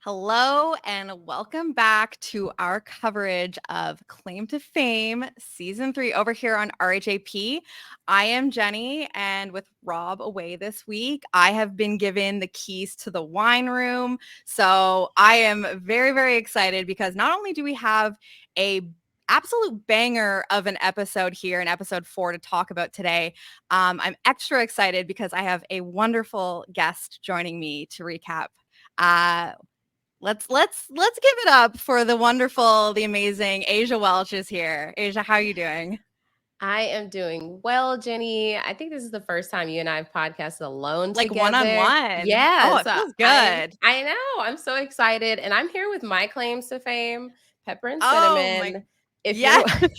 Hello and welcome back to our coverage of Claim to Fame Season 3 over here on RHAP. I am Jenny, and with Rob away this week, I have been given the keys to the wine room. So I am very, very excited because not only do we have a absolute banger of an episode here in episode 4 to talk about today, I'm extra excited because I have a wonderful guest joining me to recap. Let's give it up for the wonderful, the amazing Aysha Welch is here. Aysha, how are you doing? I am doing well, Jenny. I think this is the first time you and I have podcasted alone Like together. one-on-one. Oh, Yes, it feels I'm. good. I know. I'm so excited, and I'm here with my claims to fame, pepper and Oh my, cinnamon. If yeah. you're,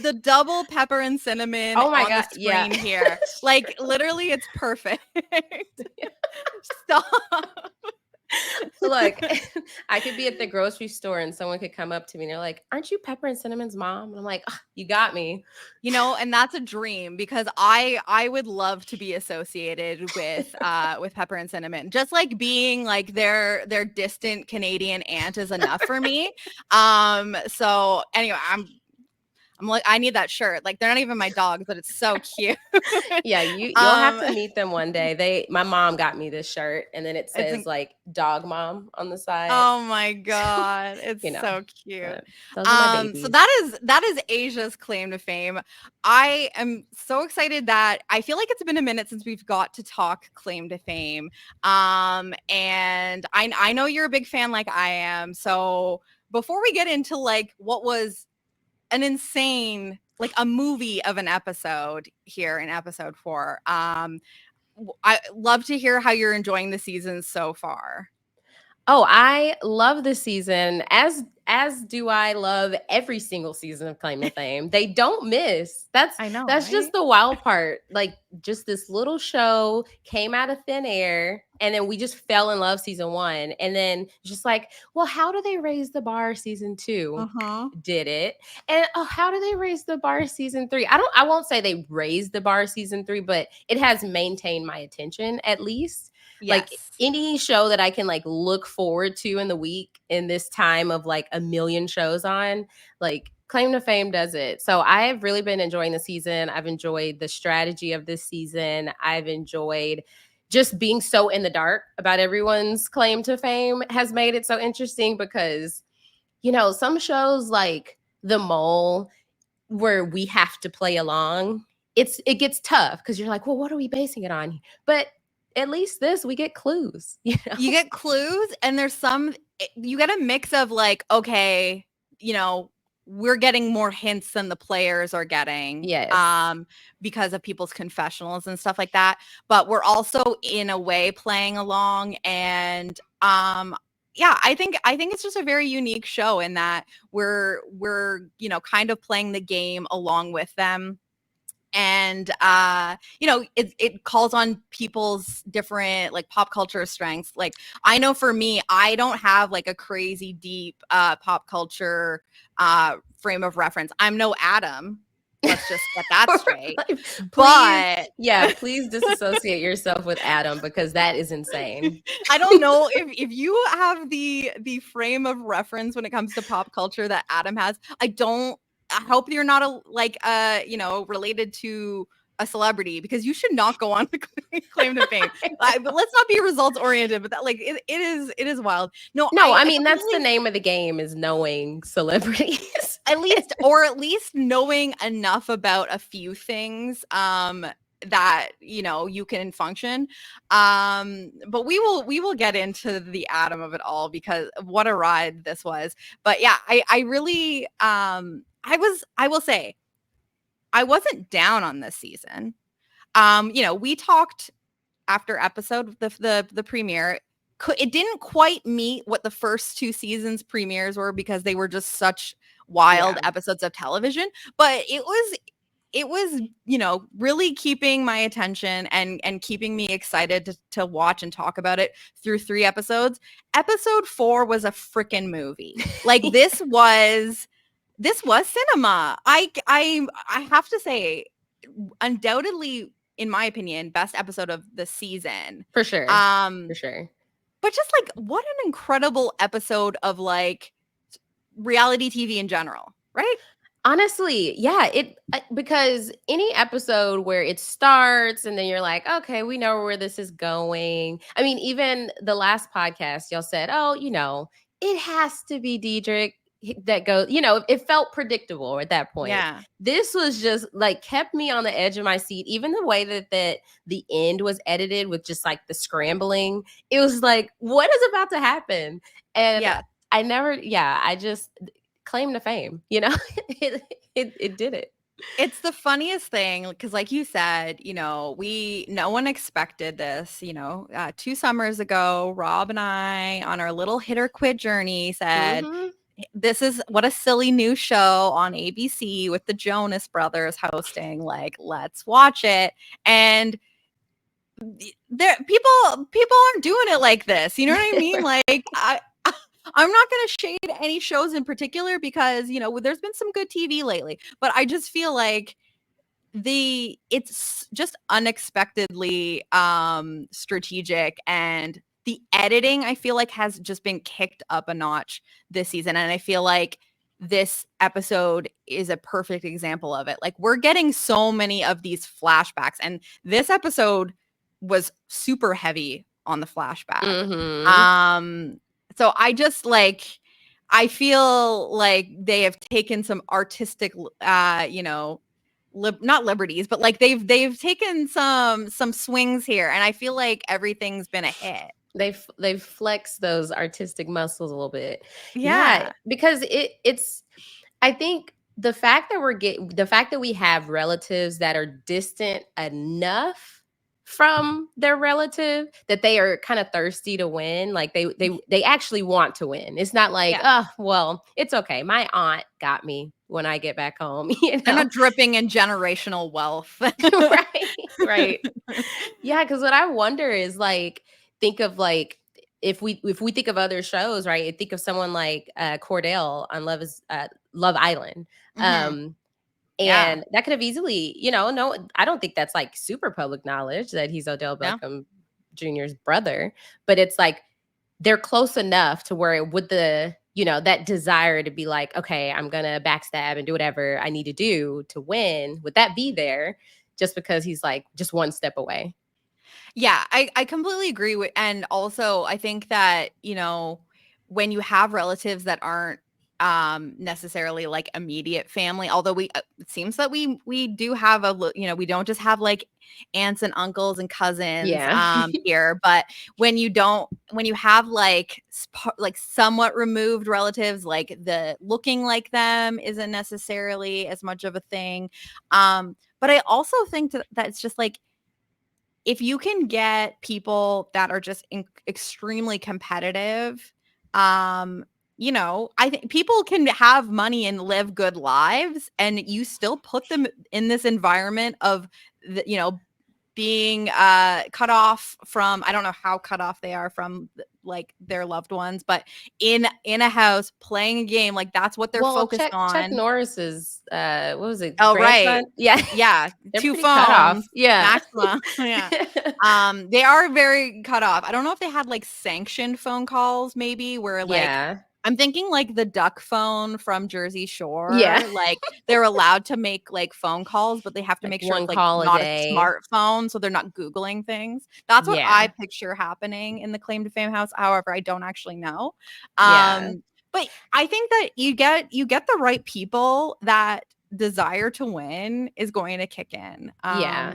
The double pepper and cinnamon oh my on the god, yeah. screen here. Like literally it's perfect. Stop. Look, I could be at the grocery store and someone could come up to me and they're like, "Aren't you Pepper and Cinnamon's mom?" And I'm like, "Ah, "You got me." And that's a dream because I would love to be associated with Pepper and Cinnamon. Just like being like their distant Canadian aunt is enough for me. So anyway, I'm like, I need that shirt. Like they're not even my dogs, but it's so cute. Yeah, you'll have um to meet them one day. My mom got me this shirt and then it it's says like dog mom on the side. Oh my So, god, it's you know, so cute. those are my So babies. that is Asia's claim to fame. I am so excited that I feel like it's been a minute since we've got to talk claim to fame. And I know you're a big fan like I am. So before we get into like what was an insane like a movie of an episode here in episode 4, I love to hear how you're enjoying the season so far. Oh, I love this season as do I love every single season of Claim to Fame. They don't miss. That's I know, that's just right? the wild part. Like just this little show came out of thin air and then we just fell in love season 1 and then just like, well, how do they raise the bar season 2? Uh-huh. Did it. And oh, how do they raise the bar season 3? I won't say they raised the bar season 3, but it has maintained my attention at least. Like Yes. any show that I can like look forward to in the week in this time of like a million shows on, like Claim to Fame does it. So I have really been enjoying the season. I've enjoyed the strategy of this season. I've enjoyed just being so in the dark about everyone's claim to fame has made it so interesting because some shows like The Mole where we have to play along, it gets tough because you're like, well, what are we basing it on? But at least this, we get clues, You get clues and you get a mix of like, okay, we're getting more hints than the players are getting Yes. because of people's confessionals and stuff like that. But we're also in a way playing along and yeah, I think it's just a very unique show in that we're kind of playing the game along with them. And it calls on people's different like pop culture strengths. Like I know for me, I don't have like a crazy deep pop culture frame of reference. I'm no Adam, let's just get that straight. Please, But yeah, please disassociate yourself with Adam because that is insane. I don't know if you have the frame of reference when it comes to pop culture that Adam has. I hope you're not related to a celebrity because you should not go on to claim to fame. But let's not be results oriented. But that like it is wild. No, No, I I mean that's the completely name of the game is knowing celebrities. at least knowing enough about a few things that you can function. But we will get into the atom of it all because what a ride this was. But yeah, I really I will say I wasn't down on this season. We talked after episode the premiere. It didn't quite meet what the first 2 seasons premieres were because they were just such wild Yeah. episodes of television, but it was really keeping my attention and keeping me excited to watch and talk about it through 3 episodes. Episode 4 was a freaking movie. Like this was cinema. I have to say, undoubtedly, in my opinion, best episode of the season. For sure. Um, For sure. But just like what an incredible episode of like reality TV in general, right? Honestly, yeah, because any episode where it starts and then you're like, okay, we know where this is going. I mean, even the last podcast, y'all said, oh, it has to be Diedrich that goes, it felt predictable at that point. Yeah. This was just like kept me on the edge of my seat. Even the way that the end was edited with just like the scrambling, it was like, what is about to happen? And Yeah. I just claim to fame, it did it. It's the funniest thing because, like you said, no one expected this. 2 summers ago, Rob and I, on our little hit or quit journey, said, Hmm. "This is what a silly new show on ABC with the Jonas Brothers hosting. Like, let's watch it." And there, people aren't doing it like this. You know what I mean? Like, I'm not going to shade any shows in particular because there's been some good TV lately, but I just feel like it's just unexpectedly strategic, and the editing I feel like has just been kicked up a notch this season, and I feel like this episode is a perfect example of it. Like, we're getting so many of these flashbacks, and this episode was super heavy on the flashback. Hmm. So I feel like they have taken some artistic not liberties, but like they've taken some swings here, and I feel like everything's been a hit. They've flexed those artistic muscles a little bit. Yeah, Yeah. because it's I think the fact that we have relatives that are distant enough from their relative that they are kind of thirsty to win, like they actually want to win. It's not like, Yeah. oh, well, it's okay, my aunt got me when I get back home. They're not dripping in generational wealth. Right, right. Yeah, because what I wonder is like, think of like if we think of other shows, right? Think of someone like Cordell on Love Island. Mhm. Yeah. And that could have easily, no, I don't think that's like super public knowledge that he's Odell No. Beckham Jr.'s brother, but it's like they're close enough to where it would that desire to be like, okay, I'm gonna backstab and do whatever I need to do to win. Would that be there just because he's like just one step away? Yeah, I completely agree with, and also I think that, when you have relatives that aren't necessarily like immediate family, although it seems that we do have we don't just have like aunts and uncles and cousins Yeah. here, but when you have like like somewhat removed relatives, like the looking like them isn't necessarily as much of a thing. But I also think that it's just like, if you can get people that are just extremely competitive, I think people can have money and live good lives, and you still put them in this environment of being cut off from, I don't know how cut off they are from like their loved ones, but in a house playing a game, like that's what they're Well, focused Chuck on. Norris's what was it, Oh, right. grandson? Yeah. Yeah, They're 2 pretty cut off. phones Yeah. maximum. Yeah. They are very cut off. I don't know if they had like sanctioned phone calls maybe, where like Yeah. I'm thinking like the duck phone from Jersey Yeah. Shore, like they're allowed to make like phone calls, but they have to Like make sure one it's like call a not a day. smartphone, so they're not Googling things. That's what I Yeah. picture happening in the claim to fame house. However, I don't actually know. Yeah. But I think that you get the right people, that desire to win is going to kick in. Yeah.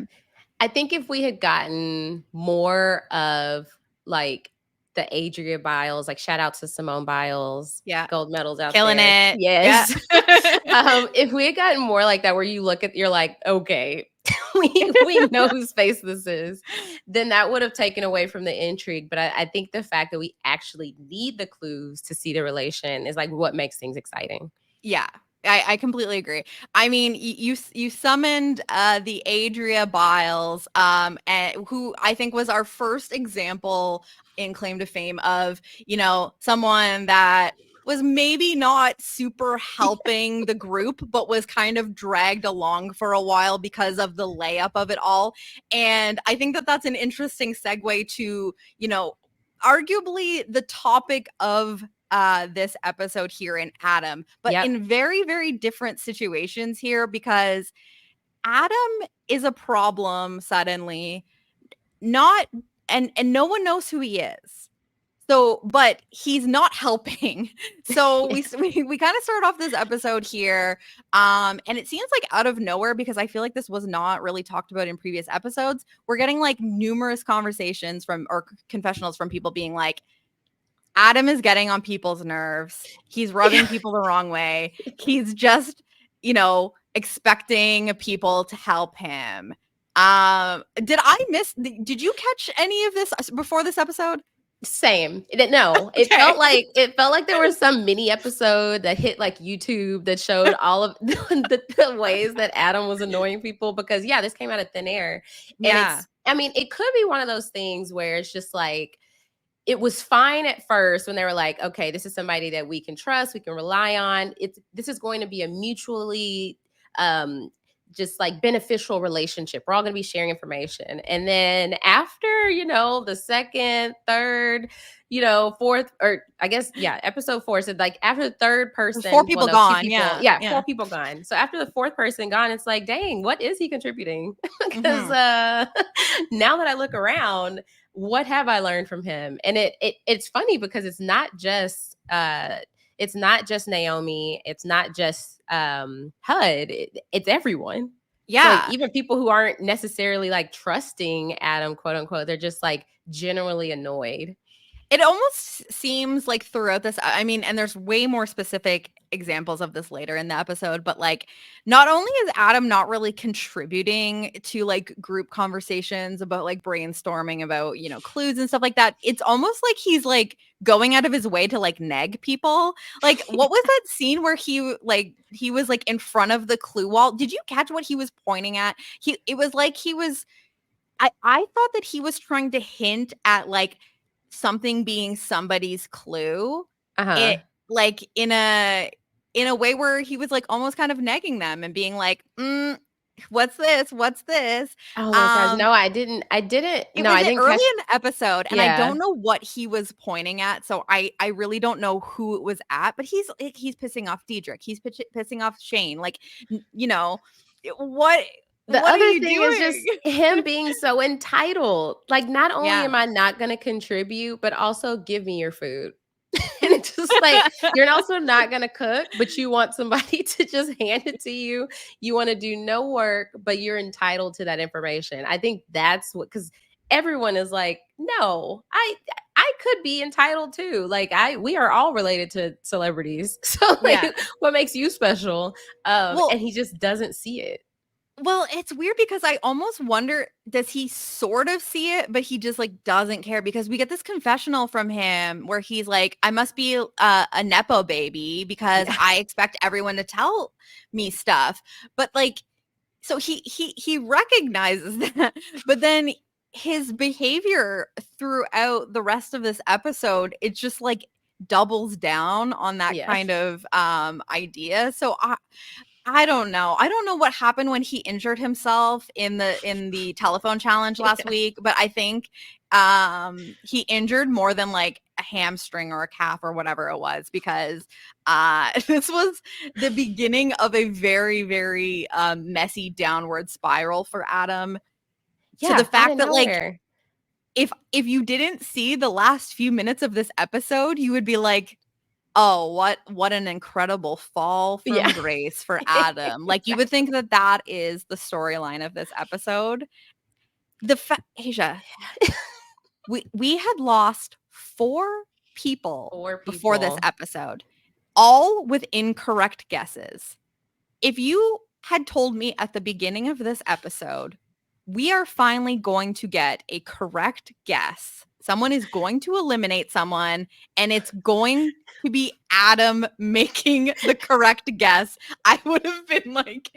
I think if we had gotten more of like the Adria Biles, like shout out to Simone Biles, Yeah. gold medals out Killing there. it. Yeah. Yes. If we had gotten more like that, where you look at, you're like, okay, we know whose face this is, then that would have taken away from the intrigue. But I think the fact that we actually need the clues to see the relation is like what makes things exciting. Yeah. I completely agree. I mean, you summoned the Adria Biles, who I think was our first example in claim to fame of, someone that was maybe not super helping the group, but was kind of dragged along for a while because of the layup of it all. And I think that that's an interesting segue to, arguably the topic of this episode here in Adam, but Yep. in very, very different situations here, because Adam is a problem suddenly, not and no one knows who he is. So, but he's not helping. So we kind of start off this episode here, and it seems like out of nowhere, because I feel like this was not really talked about in previous episodes. We're getting like numerous conversations from or confessionals from people being like, Adam is getting on people's nerves. He's rubbing people the wrong way. He's just, expecting people to help him. Did you catch any of this before this episode? Same. No, Okay. it felt like there was some mini episode that hit like YouTube that showed all of the ways that Adam was annoying people, because this came out of thin air. And it could be one of those things where it's just like, it was fine at first when they were like, okay, this is somebody that we can trust, we can rely on. This is going to be a mutually just like beneficial relationship. We're all going to be sharing information. And then after, the second, third, fourth, or I guess, episode 4 said like after the third person, 4 people gone. 4 people gone. So after the 4th person gone, it's like, dang, what is he contributing? Because now that I look around, what have I learned from him? And it's funny because it's not just Naomi, it's not just HUD, it's everyone. Yeah. Like, even people who aren't necessarily like trusting Adam, quote unquote, they're just like generally annoyed. It almost seems like throughout this, and there's way more specific examples of this later in the episode, but like, not only is Adam not really contributing to like group conversations about like brainstorming about, clues and stuff like that, it's almost like he's like going out of his way to like neg people. Like, what was that scene where he was like in front of the clue wall? Did you catch what he was pointing at? It was like I thought that he was trying to hint at like something being somebody's clue. It like in a way where he was like almost kind of negging them and being like, what's this? Oh my gosh. No, I didn't. It no, was I didn't early catch in the episode, and I don't know what he was pointing at, so I really don't know who it was at, but he's pissing off Diedrich. He's pissing off Shane. Like, what The what are other you thing doing? is just him being so entitled. Like, not only am I not going to contribute, but also give me your food. And it's just like, you're also not going to cook, but you want somebody to just hand it to you. You want to do no work, but you're entitled to that information. I think that's what, because everyone is like, no, I could be entitled too. Like, we are all related to celebrities. So like, what makes you special? And he just doesn't see it. Well, it's weird because I almost wonder, does he sort of see it, but he just like doesn't care, because we get this confessional from him where he's like, I must be a Nepo baby because I expect everyone to tell me stuff. But like, so he recognizes that, but then his behavior throughout the rest of this episode, it just like doubles down on that kind of idea. So I don't know. I don't know what happened when he injured himself in the telephone challenge last week, but I think he injured more than like a hamstring or a calf or whatever it was, because this was the beginning of a very, very messy downward spiral for Adam. To the fact that like, if you didn't see the last few minutes of this episode, you would be like, oh, what an incredible fall from grace for Adam. Like, you would think that is the storyline of this episode. Aysha, we had lost 4 people before this episode, all with incorrect guesses. If you had told me at the beginning of this episode, we are finally going to get a correct guess, someone is going to eliminate someone, and it's going to be Adam making the correct guess, I would have been like,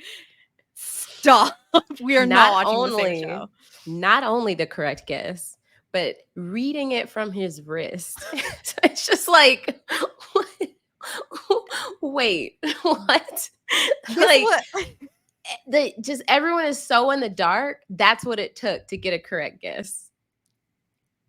stop. We are not watching the same show. Not only the correct guess, but reading it from his wrist. So it's just like, wait, what? Just everyone is so in the dark. That's what it took to get a correct guess.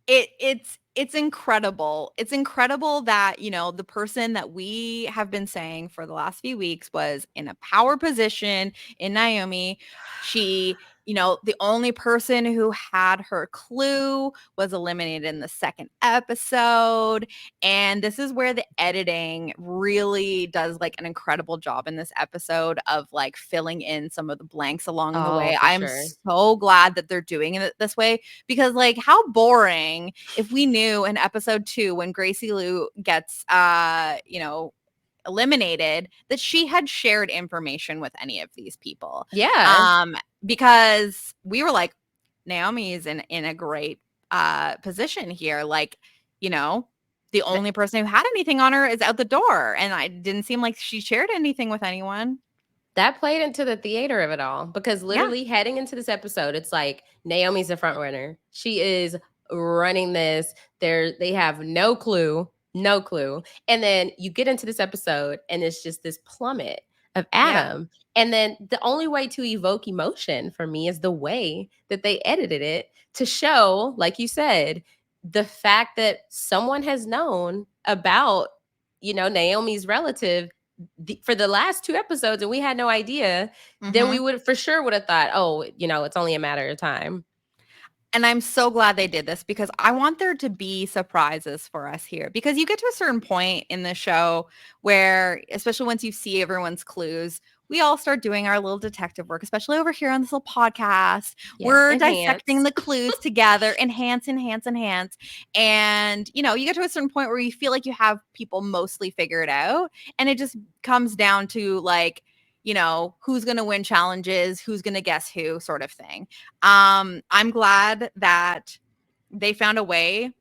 It's it's incredible. It's incredible that, the person that we have been saying for the last few weeks was in a power position in Naomi. She, the only person who had her clue was eliminated in the second episode. And this is where the editing really does like an incredible job in this episode of like filling in some of the blanks along the Oh, way. for I'm sure. so glad that they're doing it this way because like how boring if we knew in episode 2 when Gracie Lou gets eliminated that she had shared information with any of these people. Yeah. Because we were like, Naomi is in a great position here. Like, the only person who had anything on her is out the door. And I didn't seem like she shared anything with anyone. That played into the theater of it all because Yeah. literally heading into this episode, it's like Naomi's the front runner. She is running this. They have no clue, no clue. And then you get into this episode and it's just this plummet of Yeah. Adam. And then the only way to evoke emotion for me is the way that they edited it to show, like you said, the fact that someone has known about, Naomi's relative for the last 2 episodes and we had no idea, then we would for sure would have thought, oh, it's only a matter of time. And I'm so glad they did this because I want there to be surprises for us here because you get to a certain point in the show where, especially once you see everyone's clues, we all start doing our little detective work, especially over here on this little podcast. Yeah, We're enhance. dissecting the clues together, enhance. And, you get to a certain point where you feel like you have people mostly figured out. And it just comes down to like, who's going to win challenges, who's going to guess who sort of thing. I'm glad that they found a way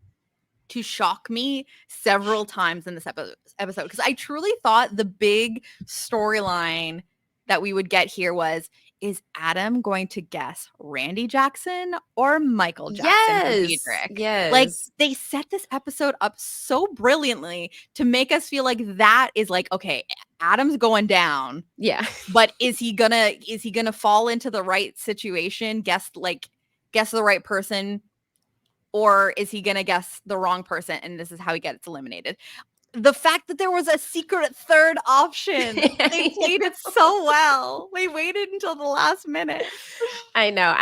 to shock me several times in this episode because I truly thought the big storyline that we would get here was, is Adam going to guess Randy Jackson or Michael Jackson for Diedrich? Yes. Like they set this episode up so brilliantly to make us feel like that is like, okay, Adam's going down. Yeah. But is he gonna fall into the right situation, guess the right person, or is he gonna guess the wrong person and this is how he gets eliminated? The fact that there was a secret third option, they played it so well. They waited until the last minute. I know.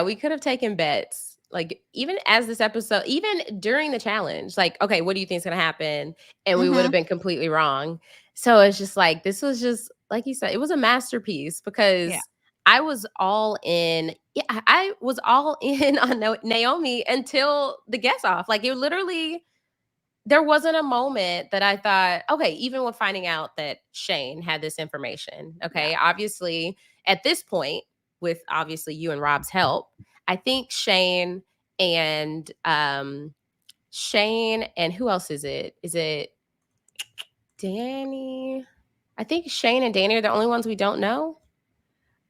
We could have taken bets. Like even as this episode, even during the challenge, like, okay, what do you think is going to happen? And we would have been completely wrong. So it's just like, this was just, like you said, it was a masterpiece because I was all in. Yeah, I was all in on Naomi until the guess off. Like it literally, there wasn't a moment that I thought, okay, even with finding out that Shane had this information, okay, obviously at this point, with obviously you and Rob's help, I think Shane and who else is it? Is it Danny? I think Shane and Danny are the only ones we don't know.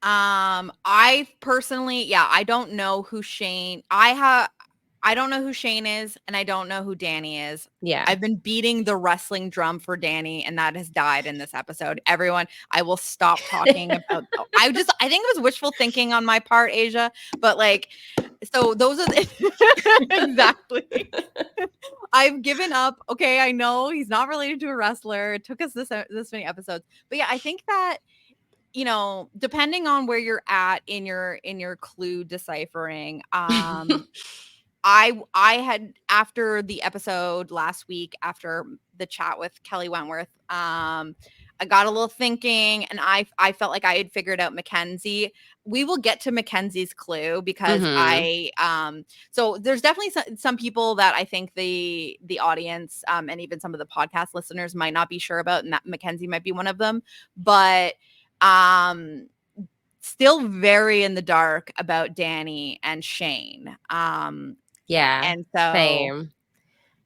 I personally, I don't know who Shane. I don't know who Shane is, and I don't know who Danny is. Yeah. I've been beating the wrestling drum for Danny, and that has died in this episode. Everyone, I will stop talking about. I think it was wishful thinking on my part, Asia, but like, so those are exactly. I've given up. Okay, I know he's not related to a wrestler. It took us this many episodes, but yeah, I think that depending on where you're at in your clue deciphering, I had, after the episode last week, after the chat with Kelly Wentworth, I got a little thinking and I felt like I had figured out McKenzie. We will get to McKenzie's clue because so there's definitely some people that I think the audience and even some of the podcast listeners might not be sure about, and that McKenzie might be one of them, but still very in the dark about Danny and Shane. And so same.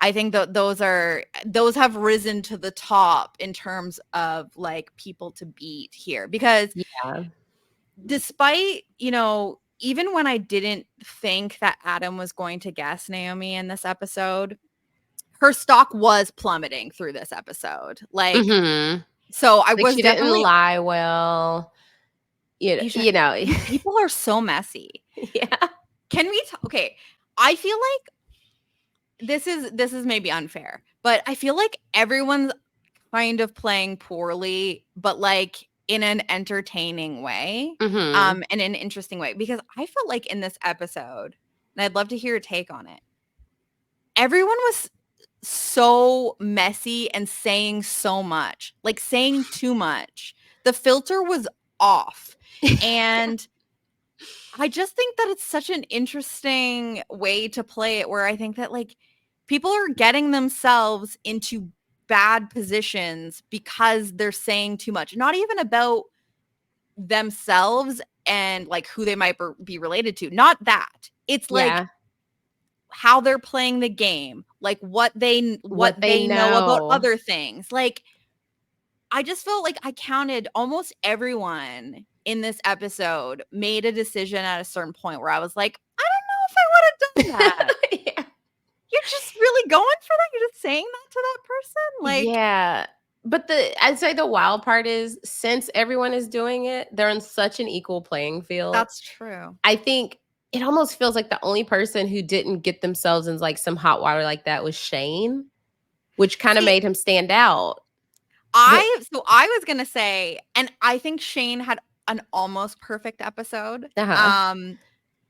I think that those have risen to the top in terms of like people to beat here because despite, even when I didn't think that Adam was going to guess Naomi in this episode, her stock was plummeting through this episode. Like, so I was she definitely didn't lie well. You know. People are so messy. Yeah. Can we okay, I feel like this is maybe unfair, but I feel like everyone's kind of playing poorly, but like in an entertaining way, Mm-hmm. and an interesting way. Because I felt like in this episode, and I'd love to hear your take on it, everyone was so messy and saying so much, like saying too much. The filter was off. And I just think that it's such an interesting way to play it, where I think that like people are getting themselves into bad positions because they're saying too much. Not even about themselves and like who they might be related to. Not that. It's like Yeah. how they're playing the game, like what What they they know about know. other things. Like I just felt like I counted almost everyone in this episode made a decision at a certain point where I was like, I don't know if I would have done that. Yeah. You're just really going for that? You're just saying that to that person? Like, Yeah. But I'd say the wild part is, since everyone is doing it, they're on such an equal playing field. that's true. I think it almost feels like the only person who didn't get themselves in like some hot water like that was Shane, which kind of See, made him stand out. But I was gonna say, and I think Shane had an almost perfect episode. uh-huh.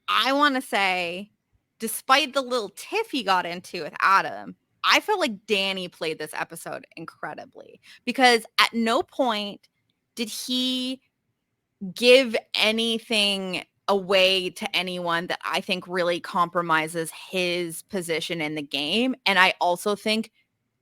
I want to say, despite the little tiff he got into with Adam, I felt like Danny played this episode incredibly, because at no point did he give anything away to anyone that I think really compromises his position in the game. And I also think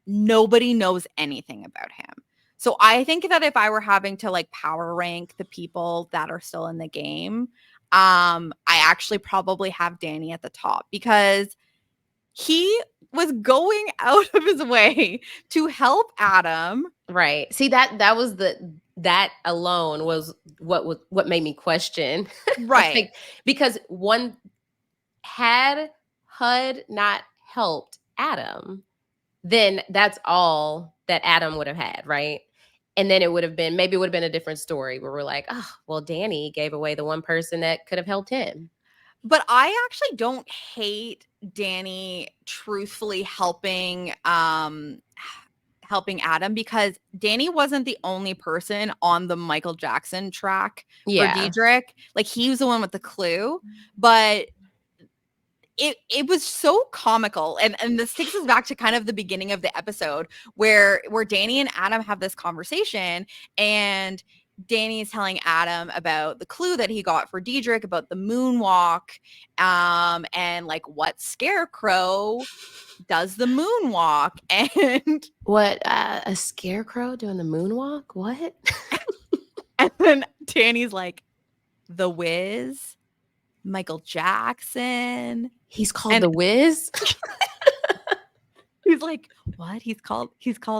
nobody knows anything about him. So I think that if I were having to like power rank the people that are still in the game, I actually probably have Danny at the top, because he was going out of his way to help Adam. Right. See, that alone was what made me question. Right. Like, because one, had HUD not helped Adam, then that's all that Adam would have had, right? And then it would have been, maybe it would have been a different story where we're like, oh, well, Danny gave away the one person that could have helped him. But I actually don't hate Danny truthfully helping Adam, because Danny wasn't the only person on the Michael Jackson track for Yeah. Diedrich. Like, he was the one with the clue, but it was so comical. And this takes us back to kind of the beginning of the episode, where Danny and Adam have this conversation, and Danny is telling Adam about the clue that he got for Diedrich about the moonwalk, and like what scarecrow does the moonwalk. And What, a scarecrow doing the moonwalk? What? and then Danny's like, The Wiz, Michael Jackson. He's called And the Wiz? he's like, what? He's called,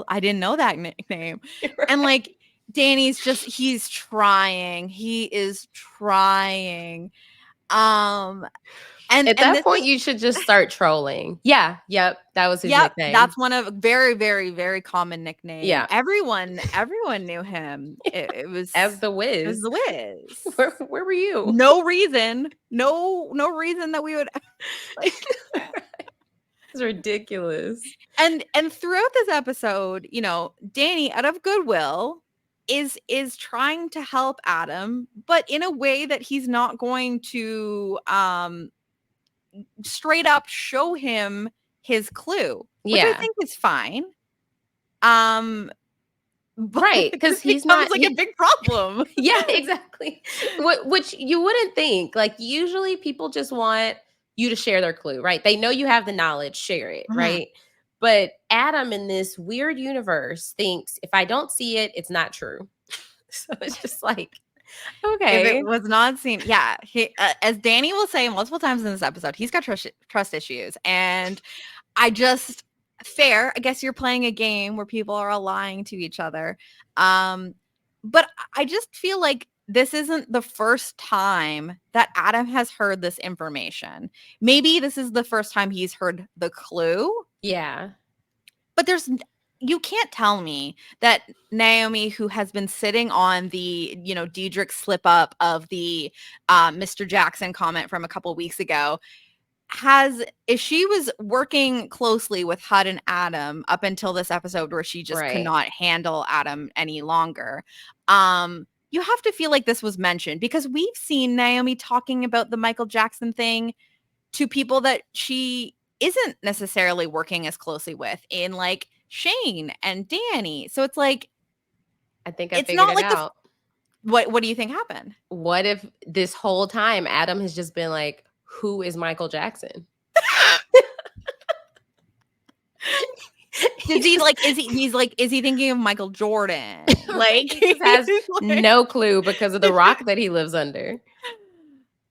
I didn't know that nickname. Right. And like, Danny's just, he's trying. He is trying. And At that this point, is, you should just start trolling. Yeah. Yep. That was his yep, nickname. that's one of very, very, very common nickname. Yeah. Everyone knew him. It was As the Wiz. It was the Wiz. Where were you? No reason that we would like. It's ridiculous. And throughout this episode, you know, Danny, out of goodwill, is trying to help Adam, but in a way that he's not going to straight up show him his clue, which I think is fine. Right, because he's not like a big problem. Yeah, exactly. Which you wouldn't think. Like, usually people just want you to share their clue, right? They know you have the knowledge, share it, Mhm. right? But Adam, in this weird universe, thinks if I don't see it, it's not true. So it's just like, okay. If it was not seen, yeah. He, as Danny will say multiple times in this episode, he's got trust issues, and I just fair. I guess you're playing a game where people are all lying to each other, but I just feel like this isn't the first time that Adam has heard this information. Maybe this is the first time he's heard the clue. Yeah. But you can't tell me that Naomi, who has been sitting on the, you know, Diedrich slip up of the Mr. Jackson comment from a couple weeks ago, if she was working closely with Hud and Adam up until this episode where she just could Right. not handle Adam any longer, you have to feel like this was mentioned because we've seen Naomi talking about the Michael Jackson thing to people that she isn't necessarily working as closely with, in like Shane and Danny. So it's like, I think I it's figured not it like out. what do you think happened? What if this whole time Adam has just been like, who is Michael Jackson? Is he like, is he thinking of Michael Jordan? Like, He just has no clue because of the rock that he lives under.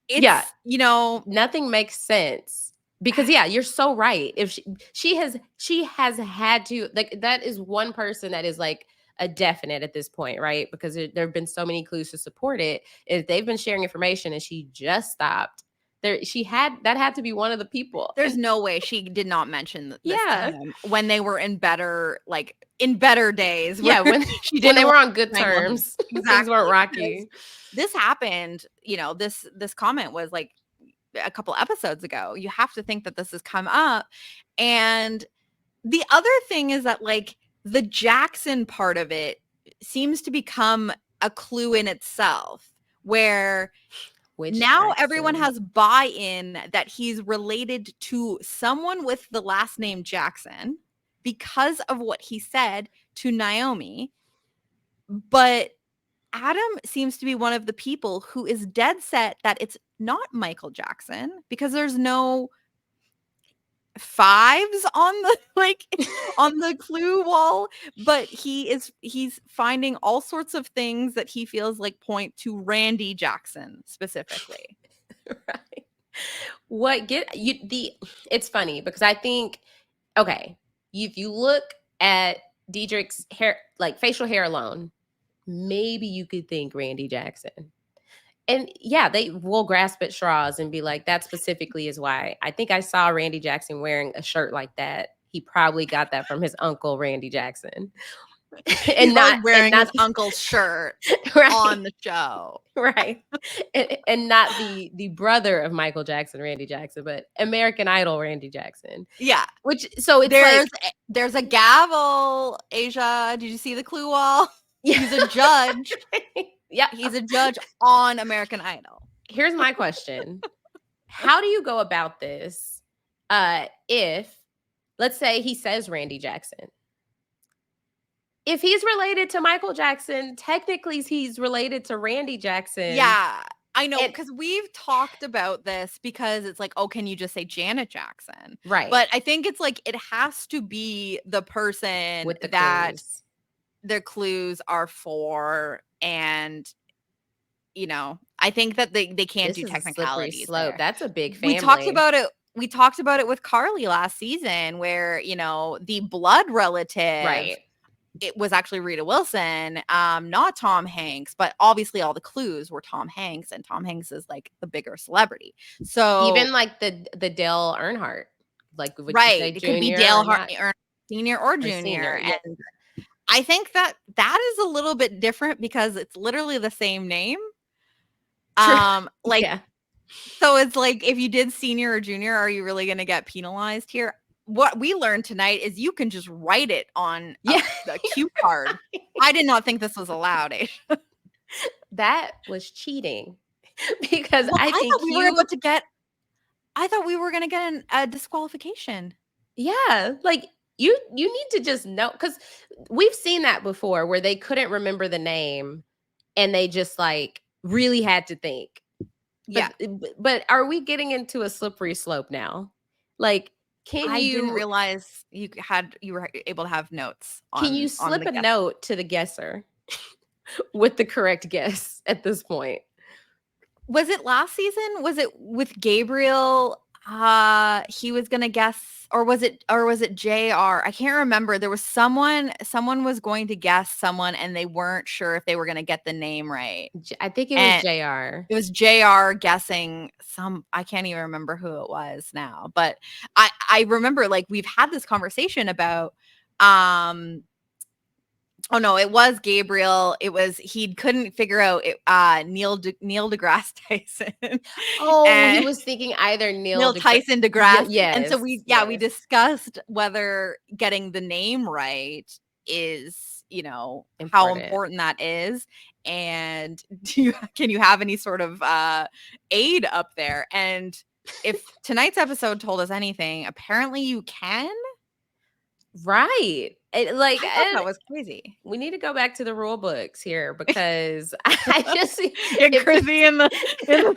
Yeah, it's, you know, nothing makes sense. Because yeah, you're so right. If she has had to, like, that is one person that is like a definite at this point, right? Because there have been so many clues to support it. If they've been sharing information and she just stopped, that had to be one of the people. there's no way she did not mention this to Yeah. him when they were in better days. Yeah, where when she when didn't they want were on to good strangle him. terms, things Exactly. weren't rocky. This happened, you know, this comment was like a couple episodes ago. You have to think that this has come up. And the other thing is that like the Jackson part of it seems to become a clue in itself, where Which now everyone Jackson? has buy-in that he's related to someone with the last name Jackson because of what he said to Naomi. But Adam seems to be one of the people who is dead set that it's not Michael Jackson because there's no fives on the on the clue wall, but he's finding all sorts of things that he feels like point to Randy Jackson specifically. Right. What get you the It's funny because I think, okay, if you look at Diedrich's hair, like facial hair alone, maybe you could think Randy Jackson. And yeah, they will grasp at straws and be like, that specifically is why. I think I saw Randy Jackson wearing a shirt like that. He probably got that from his uncle, Randy Jackson. He's probably wearing his uncle's shirt right, on the show. right, and not the brother of Michael Jackson, Randy Jackson, but American Idol Randy Jackson. Yeah. Which, so it's there's a gavel. Asia, did you see the clue wall? Yeah. He's a judge. Yeah, he's a judge on American Idol. Here's my question: how do you go about this? If, let's say, he says Randy Jackson. If he's related to Michael Jackson, technically he's related to Randy Jackson. Yeah, I know, because we've talked about this because it's like, oh, can you just say Janet Jackson? Right. But I think it's like it has to be the person with the that clues. Their clues are for, and you know, I think that they can't do technicalities. Slope. That's a big family. We talked about it with Carly last season, where, you know, the blood relative, right, it was actually Rita Wilson, not Tom Hanks, but obviously all the clues were Tom Hanks, and Tom Hanks is like the bigger celebrity. So even like the Dale Earnhardt, like right, it could be Dale Earnhardt, senior or junior, yeah. and I think that is a little bit different because it's literally the same name. Like, yeah. So it's like, if you did senior or junior, are you really going to get penalized here? What we learned tonight is you can just write it on a cue card. I did not think this was allowed. That was cheating, because I think thought we were about to get. I thought we were going to get a disqualification. Yeah, like you need to just know, because we've seen that before where they couldn't remember the name and they just like really had to think. Yeah, but are we getting into a slippery slope now? Like, I didn't realize you were able to have notes. Can you slip a note to the guesser with the correct guess at this point? Was it last season? Was it with Gabriel? He was gonna guess, or was it JR? I can't remember. There was someone was going to guess someone, and they weren't sure if they were gonna get the name right. I think it was JR. It was JR guessing I can't even remember who it was now, but I remember, like, we've had this conversation about Oh no, it was Gabriel. It was he couldn't figure out it, Neil deGrasse Tyson Oh, he and was thinking either Neil Tyson deGrasse. And so yes, we yes. discussed whether getting the name right is, how Important. important that is. And can you have any sort of aid up there? And if tonight's episode told us anything, apparently you can. Right. I thought that was crazy. We need to go back to the rule books here because I just Get if Chrissy in the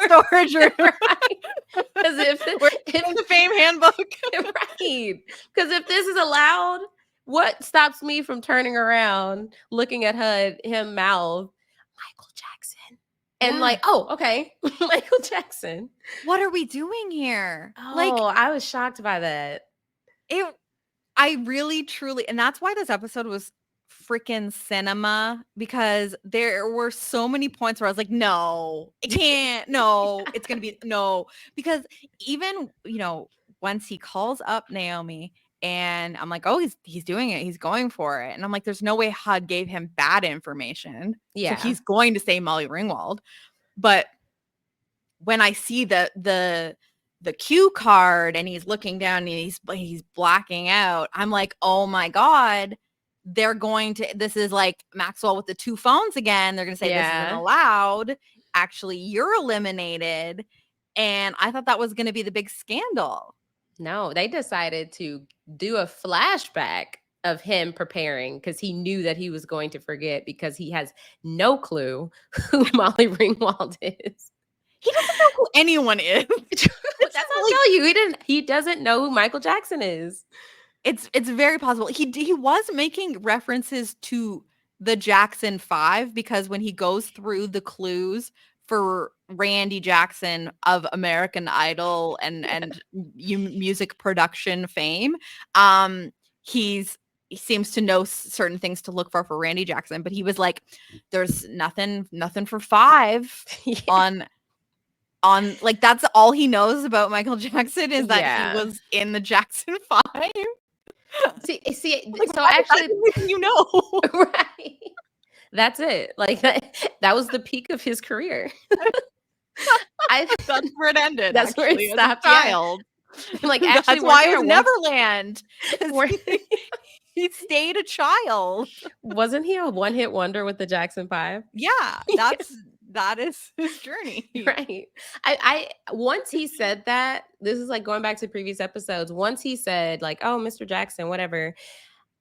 storage room. right. Because if the fame handbook. right. Because if this is allowed, what stops me from turning around, looking at him mouth Michael Jackson, and like, oh, okay, Michael Jackson. What are we doing here? Oh, I was shocked by that. I really, truly, and that's why this episode was freaking cinema, because there were so many points where I was like, no, it can't, no, it's gonna be no, because even once he calls up Naomi and I'm like, oh, he's doing it, he's going for it, and I'm like, there's no way HUD gave him bad information, so he's going to say Molly Ringwald. But when I see the cue card and he's looking down and he's blacking out, I'm like, oh my God, this is like Maxwell with the two phones again. They're going to say this isn't allowed. Actually, you're eliminated. And I thought that was going to be the big scandal. No, they decided to do a flashback of him preparing because he knew that he was going to forget because he has no clue who Molly Ringwald is. He doesn't know who anyone is. That's what I'll tell you. He doesn't know who Michael Jackson is. It's very possible. He was making references to the Jackson 5 because when he goes through the clues for Randy Jackson of American Idol and music production fame, he seems to know certain things to look for Randy Jackson, but he was like, there's nothing for 5 on like, that's all he knows about Michael Jackson is that he was in the Jackson 5. See, like, so actually, right? That's it. Like that was the peak of his career. That's where it ended. That's actually, where it stopped. Child. Like actually, that's why it was Neverland. He stayed a child. Wasn't he a one-hit wonder with the Jackson 5? Yeah, that is his journey. Right. I once he said that, this is like going back to previous episodes. Once he said like, oh, Mr. Jackson, whatever,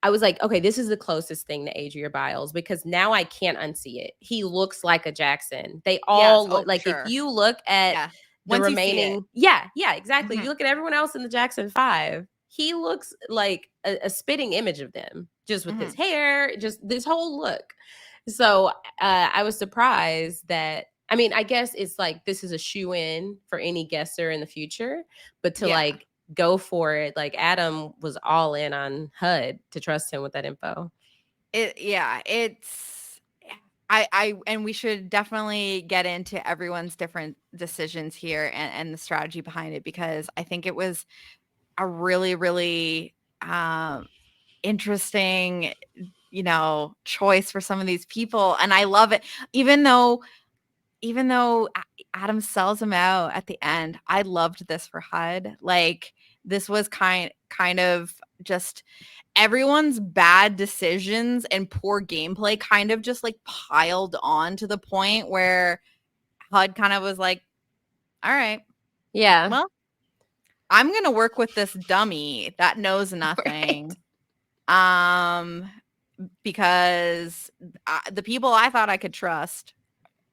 I was like, okay, this is the closest thing to Adria Biles because now I can't unsee it. He looks like a Jackson. They all look like, if you look at the remaining, exactly. Mm-hmm. You look at everyone else in the Jackson 5, he looks like a spitting image of them, just with his hair, just this whole look. So I was surprised that, I mean, I guess it's like this is a shoe-in for any guesser in the future, but to like go for it, like Adam was all in on HUD to trust him with that info. And we should definitely get into everyone's different decisions here and the strategy behind it, because I think it was a really, really interesting choice for some of these people, and I love it. Even though Adam sells him out at the end, I loved this for HUD. Like, this was kind of just everyone's bad decisions and poor gameplay kind of just like piled on to the point where HUD kind of was like, all right, well, I'm gonna work with this dummy that knows nothing. Because the people I thought I could trust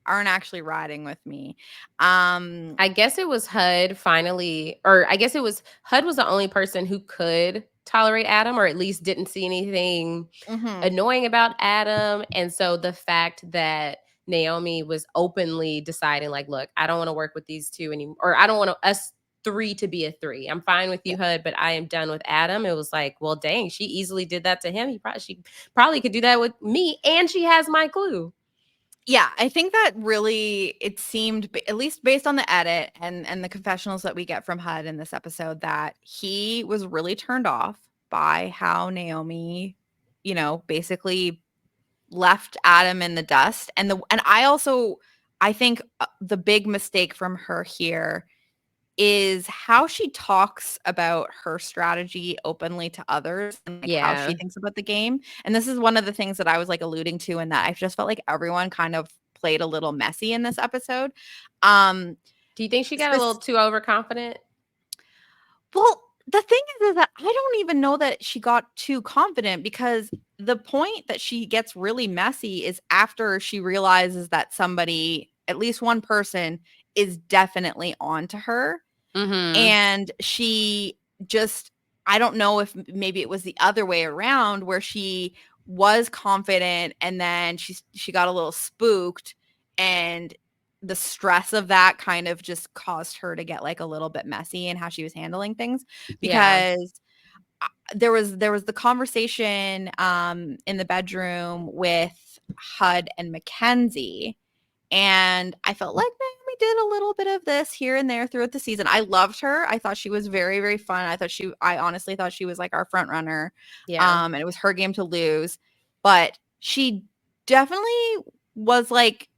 aren't actually riding with me. I guess it was HUD finally, or I guess it was HUD was the only person who could tolerate Adam, or at least didn't see anything annoying about Adam. And so the fact that Naomi was openly deciding like, look, I don't want to work with these two anymore, or I don't want us 3 to be a 3. I'm fine with you, HUD, but I am done with Adam. It was like, well, dang, she easily did that to him. She probably could do that with me, and she has my clue. Yeah, I think that really, it seemed, at least based on the edit and the confessionals that we get from HUD in this episode, that he was really turned off by how Naomi, basically left Adam in the dust. And I think the big mistake from her here is how she talks about her strategy openly to others and like how she Yeah. thinks about the game. And this is one of the things that I was like alluding to, in that I just felt like everyone kind of played a little messy in this episode. Um Do you think she got a little spec- too overconfident? well, the thing is that I don't even know that she got too confident, because the point that she gets really messy is after she realizes that somebody, at least one person, is definitely onto her. Mm-hmm. And she just, I don't know if maybe it was the other way around, where she was confident and then she got a little spooked, and the stress of that kind of just caused her to get like a little bit messy in how she was handling things. Yeah. Because there was the conversation in the bedroom with Hud and McKenzie, and I felt like Naomi did a little bit of this here and there throughout the season. I loved her. I thought she was very, very fun. I honestly thought she was like our front runner. Yeah. And it was her game to lose. But she definitely was like,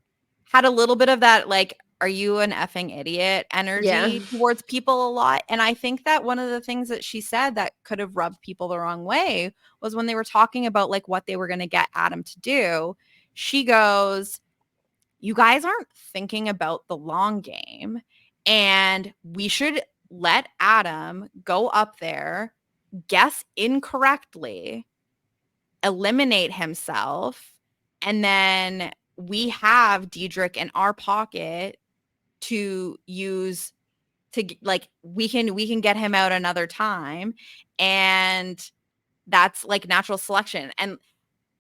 had a little bit of that, like, are you an effing idiot Yeah. energy towards people a lot. And I think that one of the things that she said that could have rubbed people the wrong way was when they were talking about like what they were going to get Adam to do. She goes, you guys aren't thinking about the long game, and we should let Adam go up there, guess incorrectly, eliminate himself, and then we have Diedrich in our pocket to use to like we can get him out another time, and that's like natural selection. And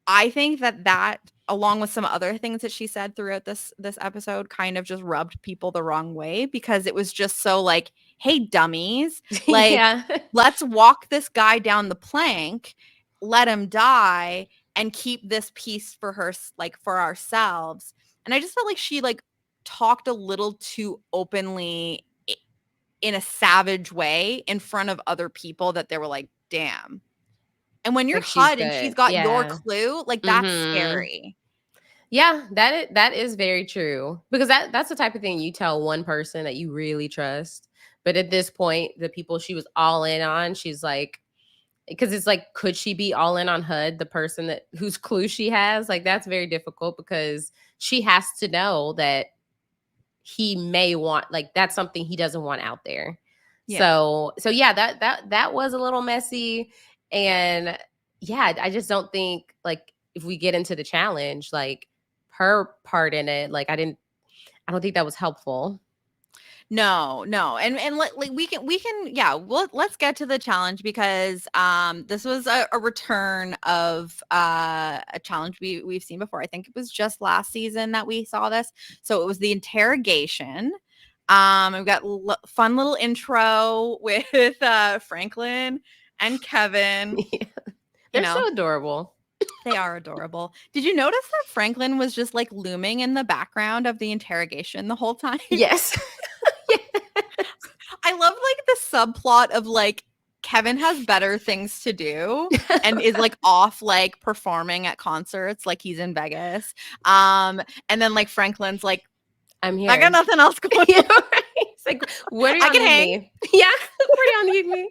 I think that along with some other things that she said throughout this episode kind of just rubbed people the wrong way, because it was just so like, hey dummies, like Yeah. let's walk this guy down the plank, let him die, and keep this piece for her, like for ourselves. And I just felt like she like talked a little too openly in a savage way in front of other people, that they were like, damn. And when you're Like she's HUD and she's good. got your Yeah. clue, like that's Mm-hmm. scary. Yeah, that is very true. Because that's the type of thing you tell one person that you really trust. But at this point, the people she was all in on, she's like, because it's like, could she be all in on HUD, the person that whose clue she has? Like that's very difficult, because she has to know that he may want, like that's something he doesn't want out there. Yeah. So yeah, that was a little messy. And yeah, I just don't think, like, if we get into the challenge, like her part in it, like I don't think that was helpful. No, no. And like we can yeah, let's get to the challenge, because this was a return of a challenge we've seen before. I think it was just last season that we saw this. So it was the interrogation. We've got fun little intro with Franklin and Kevin. Yeah. You They're know, so adorable. they are adorable. Did you notice that Franklin was just like looming in the background of the interrogation the whole time? Yes. I love like the subplot of like Kevin has better things to do and is like off like performing at concerts, like he's in Vegas. And then like Franklin's like, I'm I got here. nothing else going Yeah, on. right. It's like, where do I y'all can need hang. me? Yeah, where do y'all need me?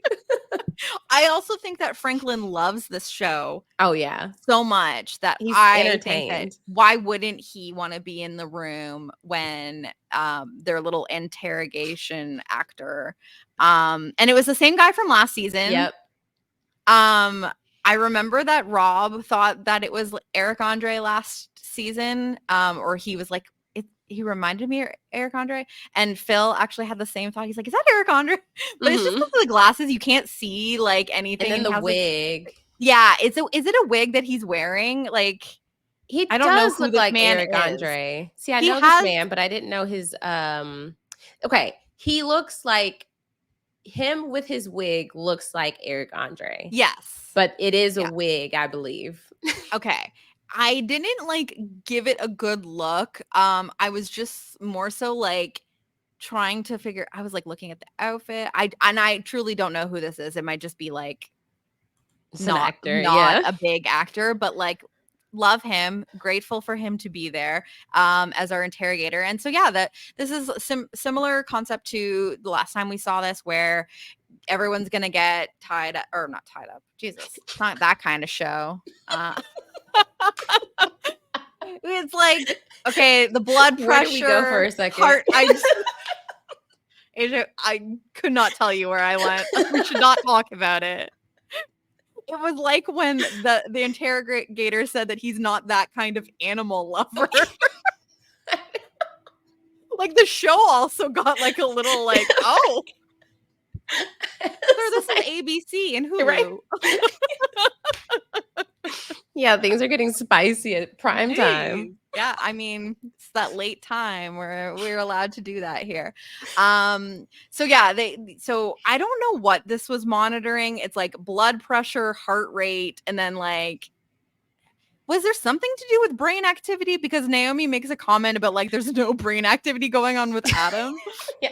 I also think that Franklin loves this show Oh yeah, so much that he's I think that entertained. why wouldn't he want to be in the room when their little interrogation actor, and it was the same guy from last season. Yep. I remember that Rob thought that it was Eric Andre last season, or he was like, he reminded me of Eric Andre, and Phil actually had the same thought. He's like, is that Eric Andre? But it's just Hmm. because of the glasses, you can't see like And anything, then and he the has like, wig. yeah, is it a wig that he's wearing? Like, He I don't know does who look this like man Eric is. Andre. See, I He know this has, man, but I didn't know his okay, he looks like him with his wig looks like Eric Andre. yes. But it is a Yeah. wig, I believe. Okay. I didn't like give it a good look. I was just more so like trying to figure, I was like looking at the outfit. I truly don't know who this is. It might just be like It's an not actor, not yeah. a big actor, but like love him, grateful for him to be there as our interrogator. And so yeah, that this is similar concept to the last time we saw this, where everyone's gonna get tied up, or not tied up, Jesus, it's not that kind of show. It's like, okay, the blood pressure, where did we go for a second? heart, Asia, I could not tell you where I went. We should not talk about it. It was like when the interrogator said that he's not that kind of animal lover. Like the show also got like a little like, oh, this is ABC and Hulu. Right? Yeah, things are getting spicy at prime time. Yeah, I mean, it's that late time where we're allowed to do that here. So yeah, so I don't know what this was monitoring. It's like blood pressure, heart rate, and then like, was there something to do with brain activity? Because Naomi makes a comment about like there's no brain activity going on with Adam,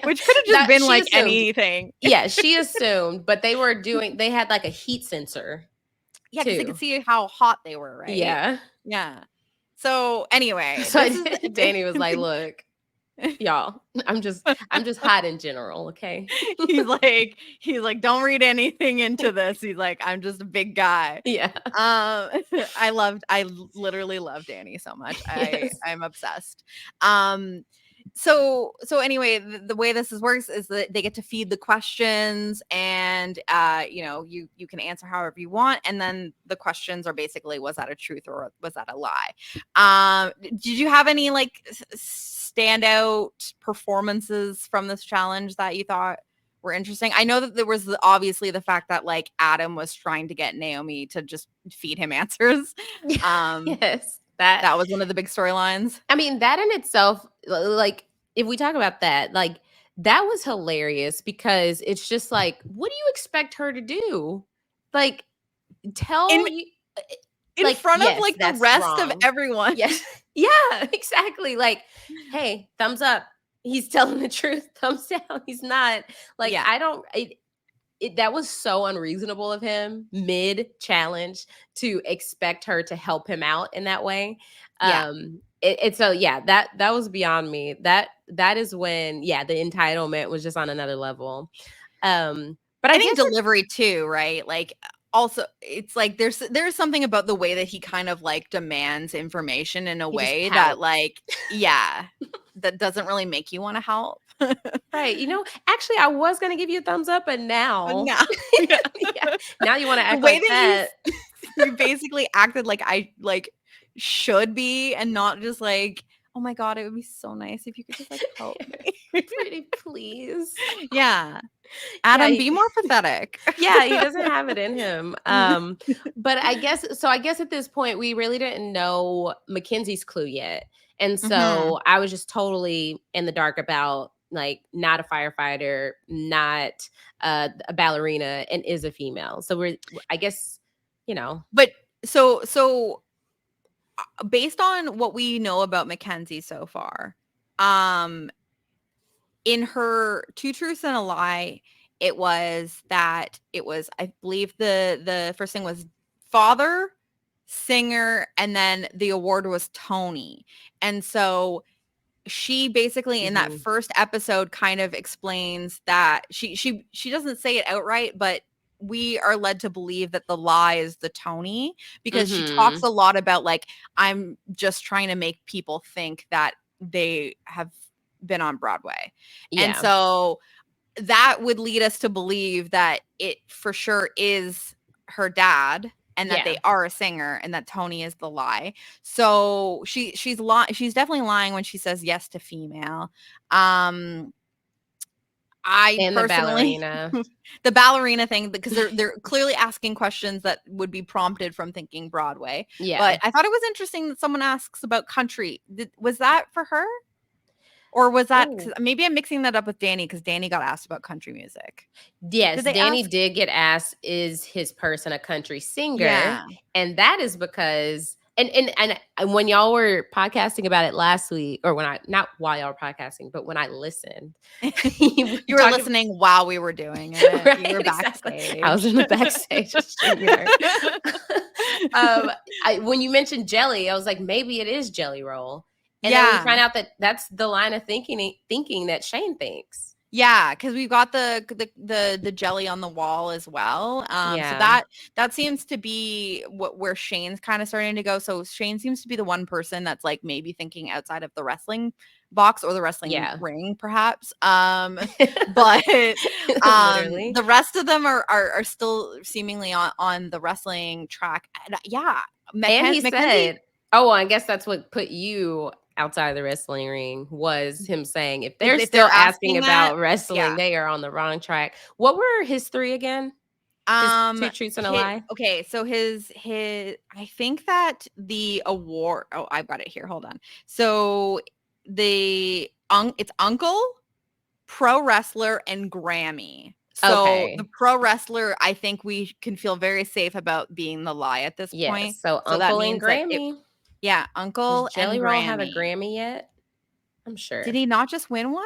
which could have just been like assumed. Anything. Yeah, she assumed, but they had like a heat sensor. Yeah, because they could see how hot they were, right? Yeah. Yeah. So anyway. So Danny was like, look, y'all, I'm just hot in general, okay? He's like, don't read anything into this. He's like, I'm just a big guy. Yeah. I literally love Danny so much. Yes. I'm obsessed. So anyway, the way this works is that they get to feed the questions, and you can answer however you want, and then the questions are basically, was that a truth or was that a lie? Did you have any like standout performances from this challenge that you thought were interesting? I know that there was obviously the fact that like Adam was trying to get Naomi to just feed him answers. Yes. That was one of the big storylines. I mean, that in itself, like, if we talk about that, like, that was hilarious, because it's just like, what do you expect her to do? Like, in front of like the rest of everyone. Yes. Yeah, exactly. Like, hey, thumbs up. He's telling the truth. Thumbs down. He's not. Like, yeah. That was so unreasonable of him mid-challenge to expect her to help him out in that way. Yeah. That was beyond me. That is when, the entitlement was just on another level. But I think delivery too, right? Like, also, it's like there's something about the way that he kind of like demands information in a way that like, that doesn't really make you want to help. Right. Actually, I was going to give you a thumbs up, but now yeah. Now you want to act like that. You basically acted like I like should be, and not just like, oh my God, it would be so nice if you could just like help me. Pretty please. Yeah. Adam, be more pathetic. Yeah, he doesn't have it in him. But I guess at this point, we really didn't know McKenzie's clue yet. And so I was just totally in the dark about like not a firefighter, not a ballerina, and is a female. So I guess, But so based on what we know about McKenzie so far, in her Two Truths and a Lie, it was, I believe the first thing was father, singer, and then the award was Tony. And so she basically in that first episode kind of explains that she doesn't say it outright, but we are led to believe that the lie is the Tony, because she talks a lot about like, I'm just trying to make people think that they have been on Broadway. Yeah. And so that would lead us to believe that it for sure is her dad, and that they are a singer, and that Tony is the lie. So she's definitely lying when she says yes to female. And personally, the ballerina thing, because they're clearly asking questions that would be prompted from thinking Broadway. Yeah. But I thought it was interesting that someone asks about country. Was that for her? Or was that, maybe I'm mixing that up with Danny, because Danny got asked about country music. Yes, Danny did get asked, is his person a country singer? Yeah. And that is because, and when y'all were podcasting about it last week, or not while y'all were podcasting, but when I listened. You were listening while we were doing it. Right, you were backstage. Exactly. I was in the backstage. When you mentioned jelly, I was like, maybe it is Jelly Roll. And then we Yeah. find out that that's the line of thinking that Shane thinks. Yeah, because we've got the jelly on the wall as well. So Yeah. that seems to be where Shane's kind of starting to go. So Shane seems to be the one person that's like maybe thinking outside of the wrestling box or the wrestling Yeah. ring, perhaps. But Literally. the rest of them are still seemingly on the wrestling track. And, yeah, And he McKenzie. said, oh, well, I guess that's what put you outside the wrestling ring, was him saying, if they're If they're still asking asking that, about wrestling, yeah. they are on the wrong track. What were his three again? His two truths and a lie? Okay, so his I think that the award, oh, I've got it here. Hold on. So it's uncle, pro wrestler, and Grammy. So the Okay. pro wrestler, I think we can feel very safe about being the lie at this Yes. point. So So that Uncle and means that Grammy. yeah, Does uncle Jelly and Roll have a Grammy. Grammy yet? I'm Did sure. he not just win one?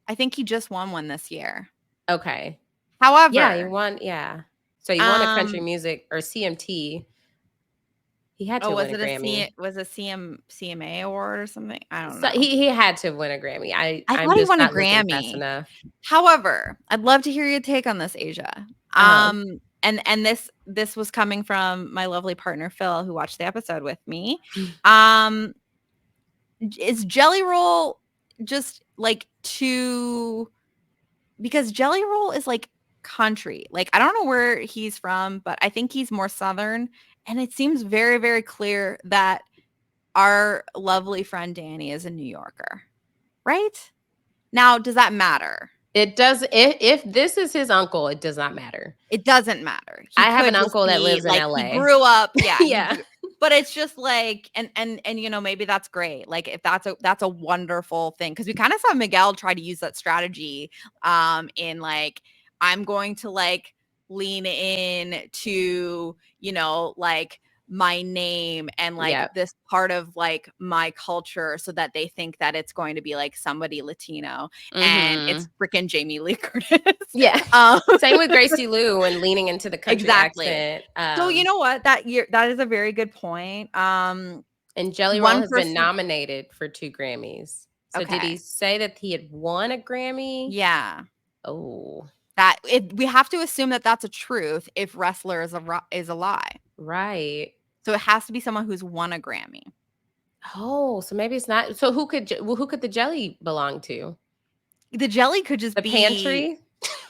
I think he just won one this year. Okay. Yeah, he However, won. Yeah. So he won a country um, music or CMT. He had oh, to was win a it a Grammy. CMA award or something? I don't So know. he had to win a Grammy. I I'm thought he just won a not looking fast Grammy. enough. However, I'd love to hear your take on this, Asia. Uh-huh. And this was coming from my lovely partner Phil, who watched the episode with me. Um, is Jelly Roll just like too, because Jelly Roll is like country. Like I don't know where he's from, but I think he's more southern. And it seems very, very clear that our lovely friend Danny is a New Yorker, right? Now, does that matter? It does. If this is his uncle, it does not matter. It doesn't matter. He I have an could just uncle that be lives in like he LA. grew up, yeah, Yeah. but it's just like and you know, maybe that's great. Like if that's a wonderful thing, because we kind of saw Miguel try to use that strategy in like I'm going to like lean in to, you know, like my name and like Yeah. this part of like my culture so that they think that it's going to be like somebody Latino, and it's Mm-hmm. freaking Jamie Lee Curtis. Yeah. um Same with Gracie Lou and leaning into the country Exactly. accent. So you know what? That is a very good point. And Jelly Roll One has been person. nominated for 2 Grammys. So did he Okay. say that he had won a Grammy? Yeah. Oh, We have to assume that that's a truth if wrestler is a lie. right. So it has to be someone who's won a Grammy. Oh, so maybe it's not. So who could the jelly belong to? The jelly could just The be pantry?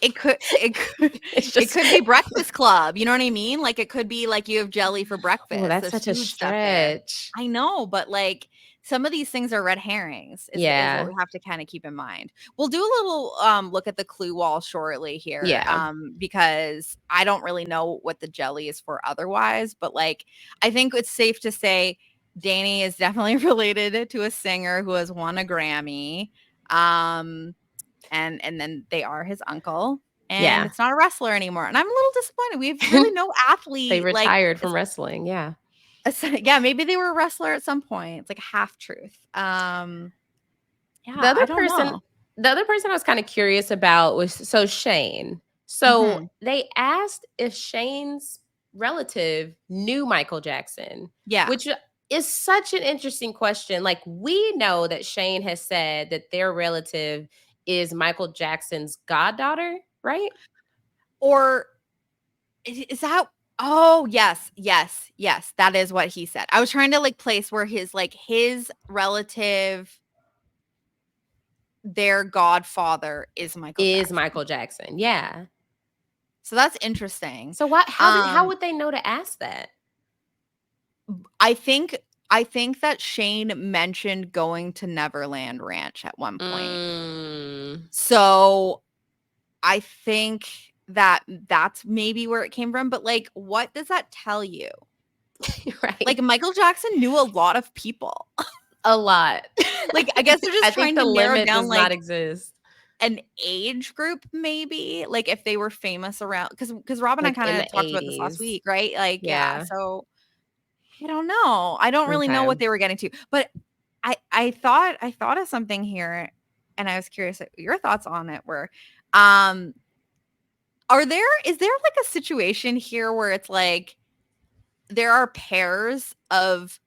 it could it could It's it just could be Breakfast Club. You know what I mean? Like it could be like you have jelly for Oh, breakfast. that's There's such a food stuff there. stretch. I know, but like some of these things are red herrings is what Yeah. we have to kind of keep in mind. We'll do a little look at the clue wall shortly here Yeah. because I don't really know what the jelly is for otherwise, but like I think it's safe to say Danny is definitely related to a singer who has won a Grammy. And then they are his uncle, and Yeah. it's not a wrestler anymore, and I'm a little disappointed. We have really no They athlete like retired from wrestling. Yeah. yeah, maybe they were a wrestler at some point. It's like a half truth. The Yeah, other I don't person know. the other person I was kind of curious about was Shane. So Mhm. they asked if Shane's relative knew Michael Jackson, Yeah. which is such an interesting question. Like we know that Shane has said that their relative is Michael Jackson's goddaughter, right? Or is that oh, yes, yes, yes, that is what he said. I was trying to like place where his relative, their godfather is Michael Is Jackson. Michael Jackson. Yeah. So that's interesting. So how Um would they know to ask that? I think I think that Shane mentioned going to Neverland Ranch at one point. Mm, So, I think that that's maybe where it came from, but, like, what does that tell you? Like, right. Michael Jackson knew a lot of people. A lot. Like, I guess they're I just think trying the to narrow limit down, does not like, exist. an age group maybe, like, if they were famous around because Rob and I Like in kinda the talked about this last 80s. week, right? Like, yeah, Yeah. so I don't know. I don't really know Okay. what they were getting to, but I thought of something here, and I was curious your thoughts on it were, um, is there like a situation here where it's like there are pairs of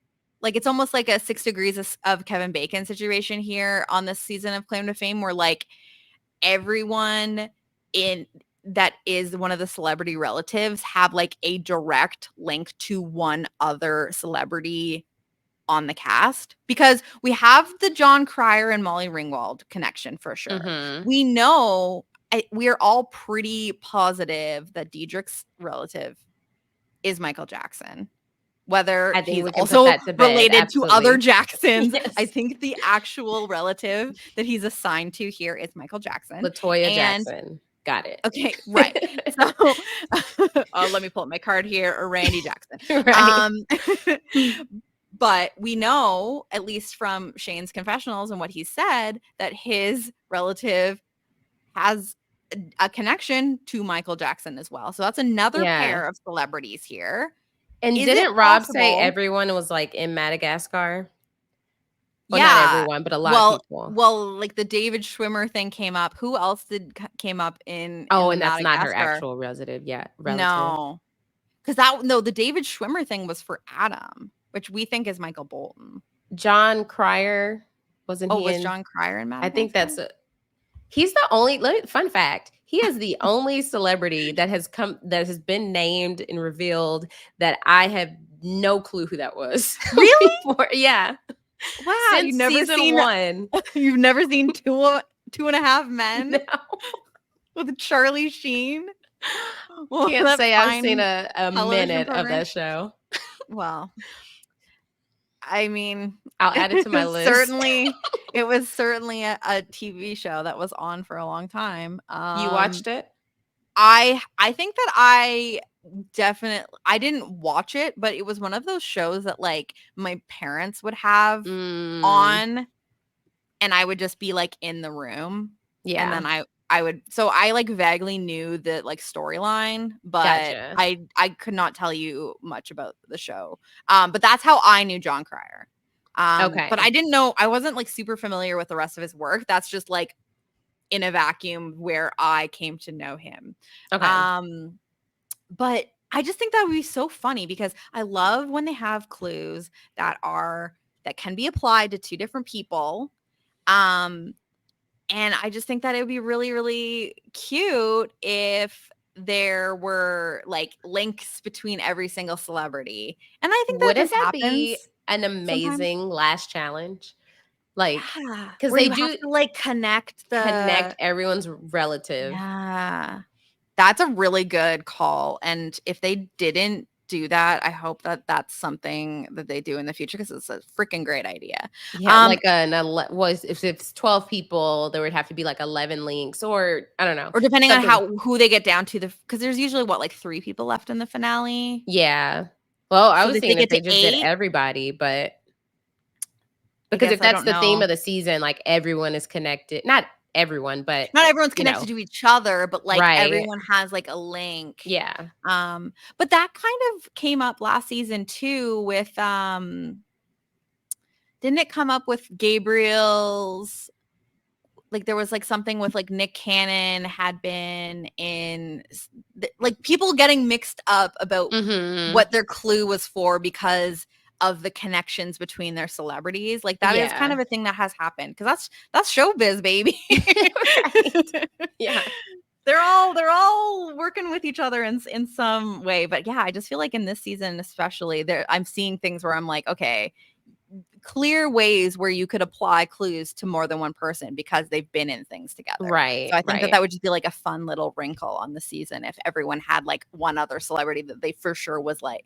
like it's almost like a 6 degrees of Kevin Bacon situation here on this season of Claim to Fame, where like everyone in that is one of the celebrity relatives have like a direct link to one other celebrity on the cast, because we have the John Cryer and Molly Ringwald connection for sure. Mm-hmm. We know we are all pretty positive that Diedrich's relative is Michael Jackson. Whether I think he's we can put also that to bed. related to other Absolutely. Jacksons, I Yes. think the actual relative that he's assigned to here is Michael Jackson. Latoya And Jackson. Got it. okay, right. So let me pull up my card here, or Randy Jackson. Right. But we know, at least from Shane's confessionals and what he said, that his relative has a connection to Michael Jackson as well. So that's another Yeah. pair of celebrities here. And Is it didn't Rob say possible? everyone was like in Madagascar? Well, not Yeah. everyone, but a lot of Well, people. like the David Schwimmer thing came up. Who else came up in Oh, the and that's not her Madagascar? actual relative. Yeah, relative. No. Because the David Schwimmer thing was for Adam, which we think is Michael Bolton. John Cryer, wasn't Oh, he was in? John Cryer in I think Madagascar? that's he's the only fun fact. He is the only celebrity that has been named and revealed that I have no clue who that was. Really? Before. Yeah. Wow, Since season 1. You've never seen Two and a Half Men No. with Charlie Sheen? Well, Can't that say I've seen fine a television minute of program. that show. Well, I mean, I'll add it to my list. it was certainly a TV show that was on for a long time. You watched it? I think that I didn't watch it, but it was one of those shows that like my parents would have on, and I would just be like in the room. And Yeah. then I would, so I like vaguely knew the like storyline, but Gotcha. I could not tell you much about the show. But that's how I knew John Cryer. Okay. But I wasn't like super familiar with the rest of his work. That's just like in a vacuum where I came to know him. Okay. But I just think that would be so funny, because I love when they have clues that can be applied to two different people. And I just think that it would be really, really cute if there were like links between every single celebrity. And I think that Wouldn't just that be happens an sometimes. amazing last challenge? Like, Yeah. because Where they you have do to like connect connect everyone's relative. yeah. That's a really good call. And if they didn't do that, I hope that that's something that they do in the future, because it's a freaking great idea. Yeah, like if it's 12 people, there would have to be like 11 links, or I don't know. Or depending on Something. who they get down to, because there's usually like 3 people left in the finale. Yeah. Well, I So was if they thinking if get to they just did 8, everybody, but I because guess if I that's don't the theme know. of the season, like everyone is connected. Not everyone, but Not everyone's connected to each other, but like right. everyone has like a link. Yeah. But that kind of came up last season too with didn't it come up with Gabriel's, like there was like something with like Nick Cannon had been in like people getting mixed up about what their clue was for because of the connections between their celebrities. Like that is kind Yeah. of a thing that has happened, because that's showbiz, baby. Right. Yeah. They're all working with each other in some way. But yeah, I just feel like in this season especially, I'm seeing things where I'm like, okay, clear ways where you could apply clues to more than one person because they've been in things together. Right. So I think Right. that would just be like a fun little wrinkle on the season if everyone had like one other celebrity that they for sure was like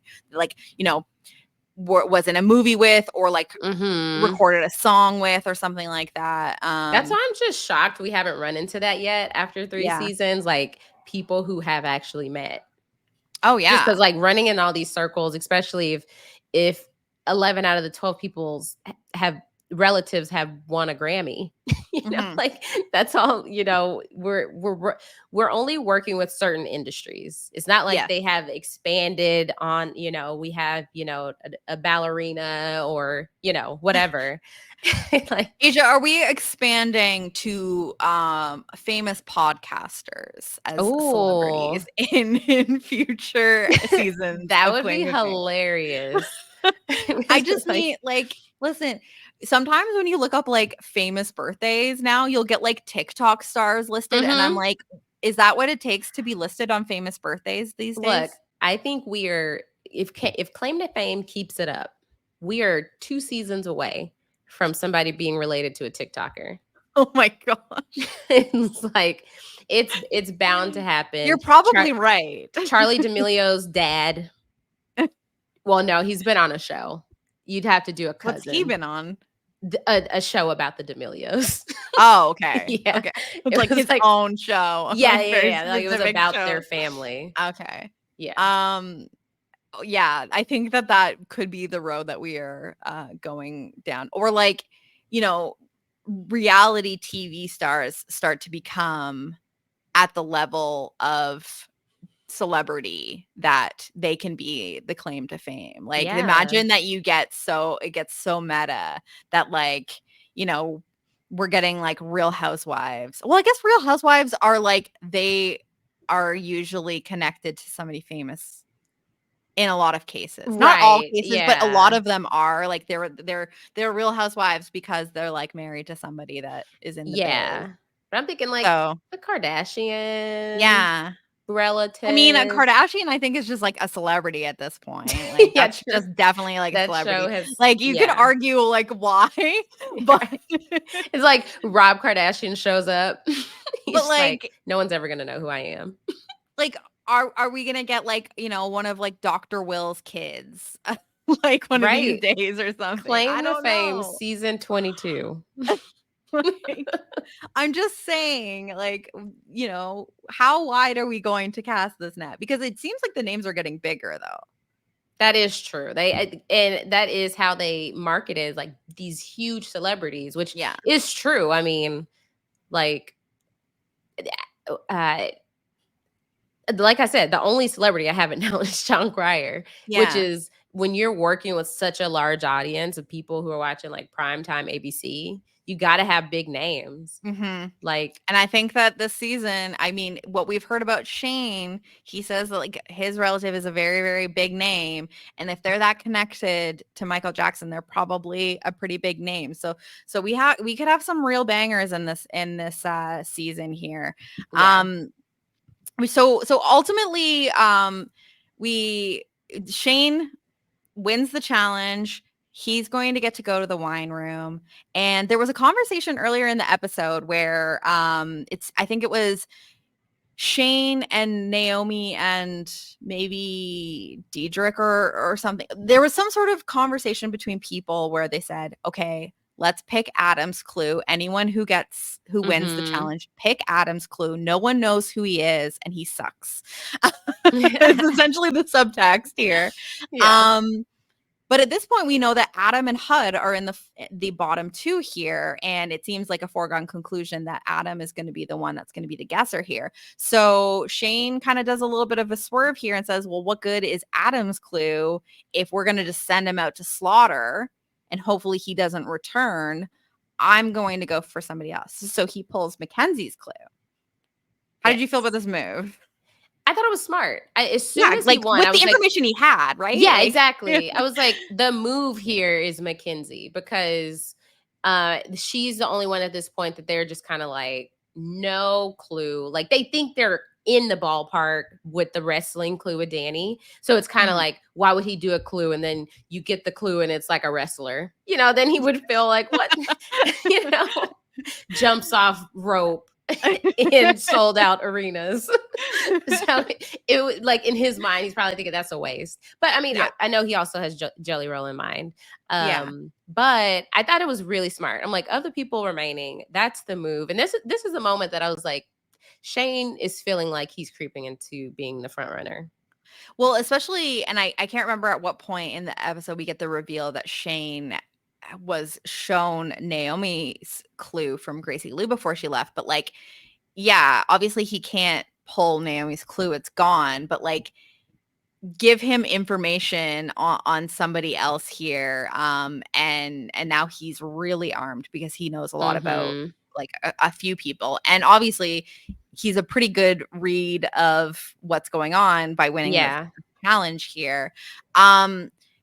was in a movie with, or like recorded a song with, or something like that. That's why I'm just shocked we haven't run into that yet after 3 Yeah. seasons, like people who have actually met. Oh Just yeah. because like running in all these circles, especially if 11 out of the 12 peoples have relatives have won a Grammy. Mhm. Like that's all. We're only working with certain industries. It's not like Yes. they have expanded on. We have a ballerina or whatever. Like, Asia, are we expanding to famous podcasters as oh, celebrities in future seasons that of would be Claim to Fame? hilarious. I just Like, mean, like, listen, sometimes when you look up like famous birthdays now, you'll get like TikTok stars listed, and I'm mhm. like, is that what it takes to be listed on famous birthdays these Look, days? I think we are if Claim to Fame keeps it up, we are 2 seasons away from somebody being related to a TikToker. Oh my gosh. It's like it's bound to happen. You're probably right. Charlie D'Amelio's dad. Well, no, he's been on a show. You'd have to do a What's he cousin. been on? A show about the D'Amelios. Oh, okay. Yeah. Okay. It's It like was his like, own show, yeah, like yeah, very yeah. Like it was specific about their show. family. Okay. Yeah. Yeah, I think that could be the road that we are going down. Or like, you know, reality TV stars start to become at the level of celebrity that they can be the claim to fame. Like Yeah. imagine that it gets so meta that like, you know, we're getting like Real Housewives. Well, I guess Real Housewives are like they are usually connected to somebody famous in a lot of cases. Not all Right. cases, but a lot Yeah. of them are like they're Real Housewives because they're like married to somebody that is in the biz. Yeah. But I'm thinking like So, the Kardashian yeah. I mean, a relatives. Kardashian, I think, is just like a celebrity at this point. Like, Yeah, that's true. just definitely like a That show celebrity. has, Like, you could yeah. argue like why, but Right. It's like Rob Kardashian shows up. He's but just like, like no one's ever gonna know who I am. like are we gonna get like one of like Dr. Will's kids, like one of these Right. days or something? I Claim to don't Fame know. season 22. Like, I'm just saying, like, how wide are we going to cast this net? Because it seems like the names are getting bigger, though. That is true. And that is how they marketed like these huge celebrities, which Yeah. is true. I mean, like uh like I said, the only celebrity I haven't known is Sean Cryer, which Yeah. is when you're working with such a large audience of people who are watching like primetime ABC, you got to have big names. Mhm. Like, And I think that this season, I mean, what we've heard about Shane, he says that like his relative is a very, very big name. And if they're that connected to Michael Jackson, they're probably a pretty big name. So we could have some real bangers in this season here. yeah, So ultimately, we Shane wins the challenge. He's going to get to go to the wine room. And there was a conversation earlier in the episode where I think it was Shane and Naomi and maybe Diedrich or something. There was some sort of conversation between people where they said, okay, let's pick Adam's clue. Anyone who wins the hmm, challenge, pick Adam's clue. No one knows who he is and he sucks. It's essentially the subtext here. yeah, Um, but at this point, we know that Adam and Hud are in the bottom two here, and it seems like a foregone conclusion that Adam is going to be the one that's going to be the guesser here. So Shane kind of does a little bit of a swerve here and says, well, what good is Adam's clue if we're going to just send him out to slaughter and hopefully he doesn't return? I'm going to go for somebody else. So he pulls McKenzie's clue. How did you feel about yes. this move? I thought it was smart. As soon Yeah, as he like won, with I the was like, information he had, right? yeah, Like, exactly. I was like, the move here is McKenzie because she's the only one at this point that they're just kind of like, no clue. Like they think they're in the ballpark with the wrestling clue with Danny. So it's kind of mhm. like, why would he do a clue? And then you get the clue and it's like a wrestler, then he would feel like, what, you know, jumps off rope in sold out arenas. So like in his mind, he's probably thinking that's a waste. But I mean, Yeah. I know he also has Jelly Roll in mind. Yeah. But I thought it was really smart. I'm like, of the people remaining, that's the move. And this is a moment that I was like, Shane is feeling like he's creeping into being the front runner. Well, especially, and I can't remember at what point in the episode we get the reveal that Shane was shown Naomi's clue from Gracie Lou before she left, but like, yeah, obviously he can't pull Naomi's clue, it's gone, but like give him information on somebody else here, and now he's really armed because he knows a lot about Mm-hmm. like a few people, and obviously he's a pretty good read of what's going on by winning the Yeah. challenge here.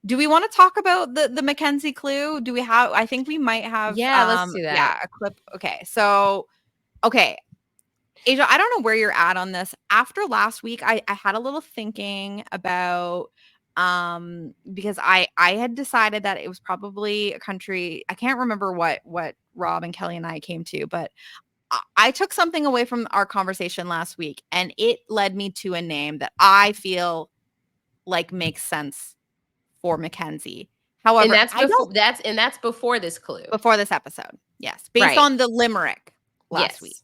Do we want to talk about the McKenzie clue? Do we have, I think we might have Yeah, let's do that. yeah, a clip. Okay, so okay, Asia, I don't know where you're at on this. After last week, I had a little thinking about, because I had decided that it was probably a country. I can't remember what Rob and Kelly and I came to, but I took something away from our conversation last week, and it led me to a name that I feel like makes sense for McKenzie. And However, that's I before don't, that's before this clue. before this episode. Yes, based Right. on the limerick last week. Yes.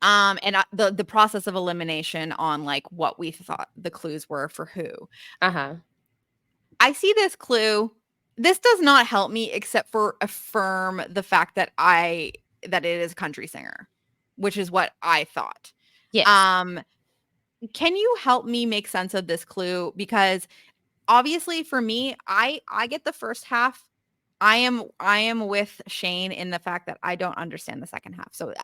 And the process of elimination on like what we thought the clues were for who. Uh-huh. I see this clue. This does not help me except for affirm the fact that that it is a country singer, which is what I thought. Yes. Can you help me make sense of this clue? Because obviously for me, I get the first half. I am with Shane in the fact that I don't understand the second half. So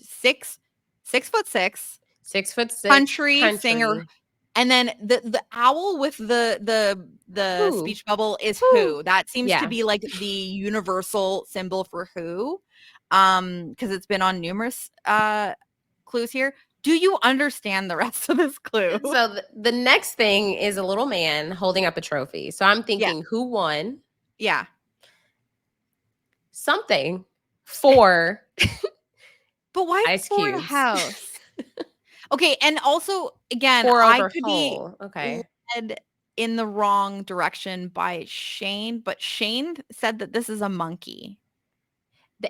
6'6", 6'6" country singer, country. and then the owl with the Who? speech bubble is Who? who. That seems to Yeah. be like the universal symbol for who, because it's been on numerous clues here. Do you understand the rest of this clue? So the next thing is a little man holding up a trophy. So I'm Yeah, thinking who won yeah. something for But why Ice for the Cubes. house? Okay, and also again, Pour I over could be whole. Okay. led in the wrong direction by Shane, but Shane said that this is a monkey.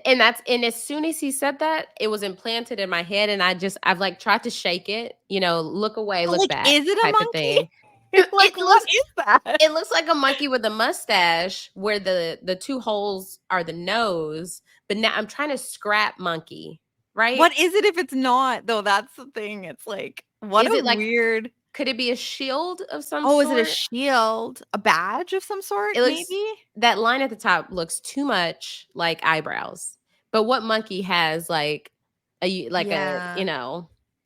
And as soon as he said that, it was implanted in my head, and I've like tried to shake it, look away, But, look like, back is it a type of monkey? thing. It Like, what looks is that? it looks like a monkey with a mustache where the two holes are the nose, but now I'm trying to scrap monkey, right? What is it if it's not, though? That's the thing. It's like, what Is a it like weird. could it be a shield of some Oh, is it a sort? shield? A badge of some sort, It looks maybe? that line at the top looks too much like eyebrows. But what monkey has Yeah.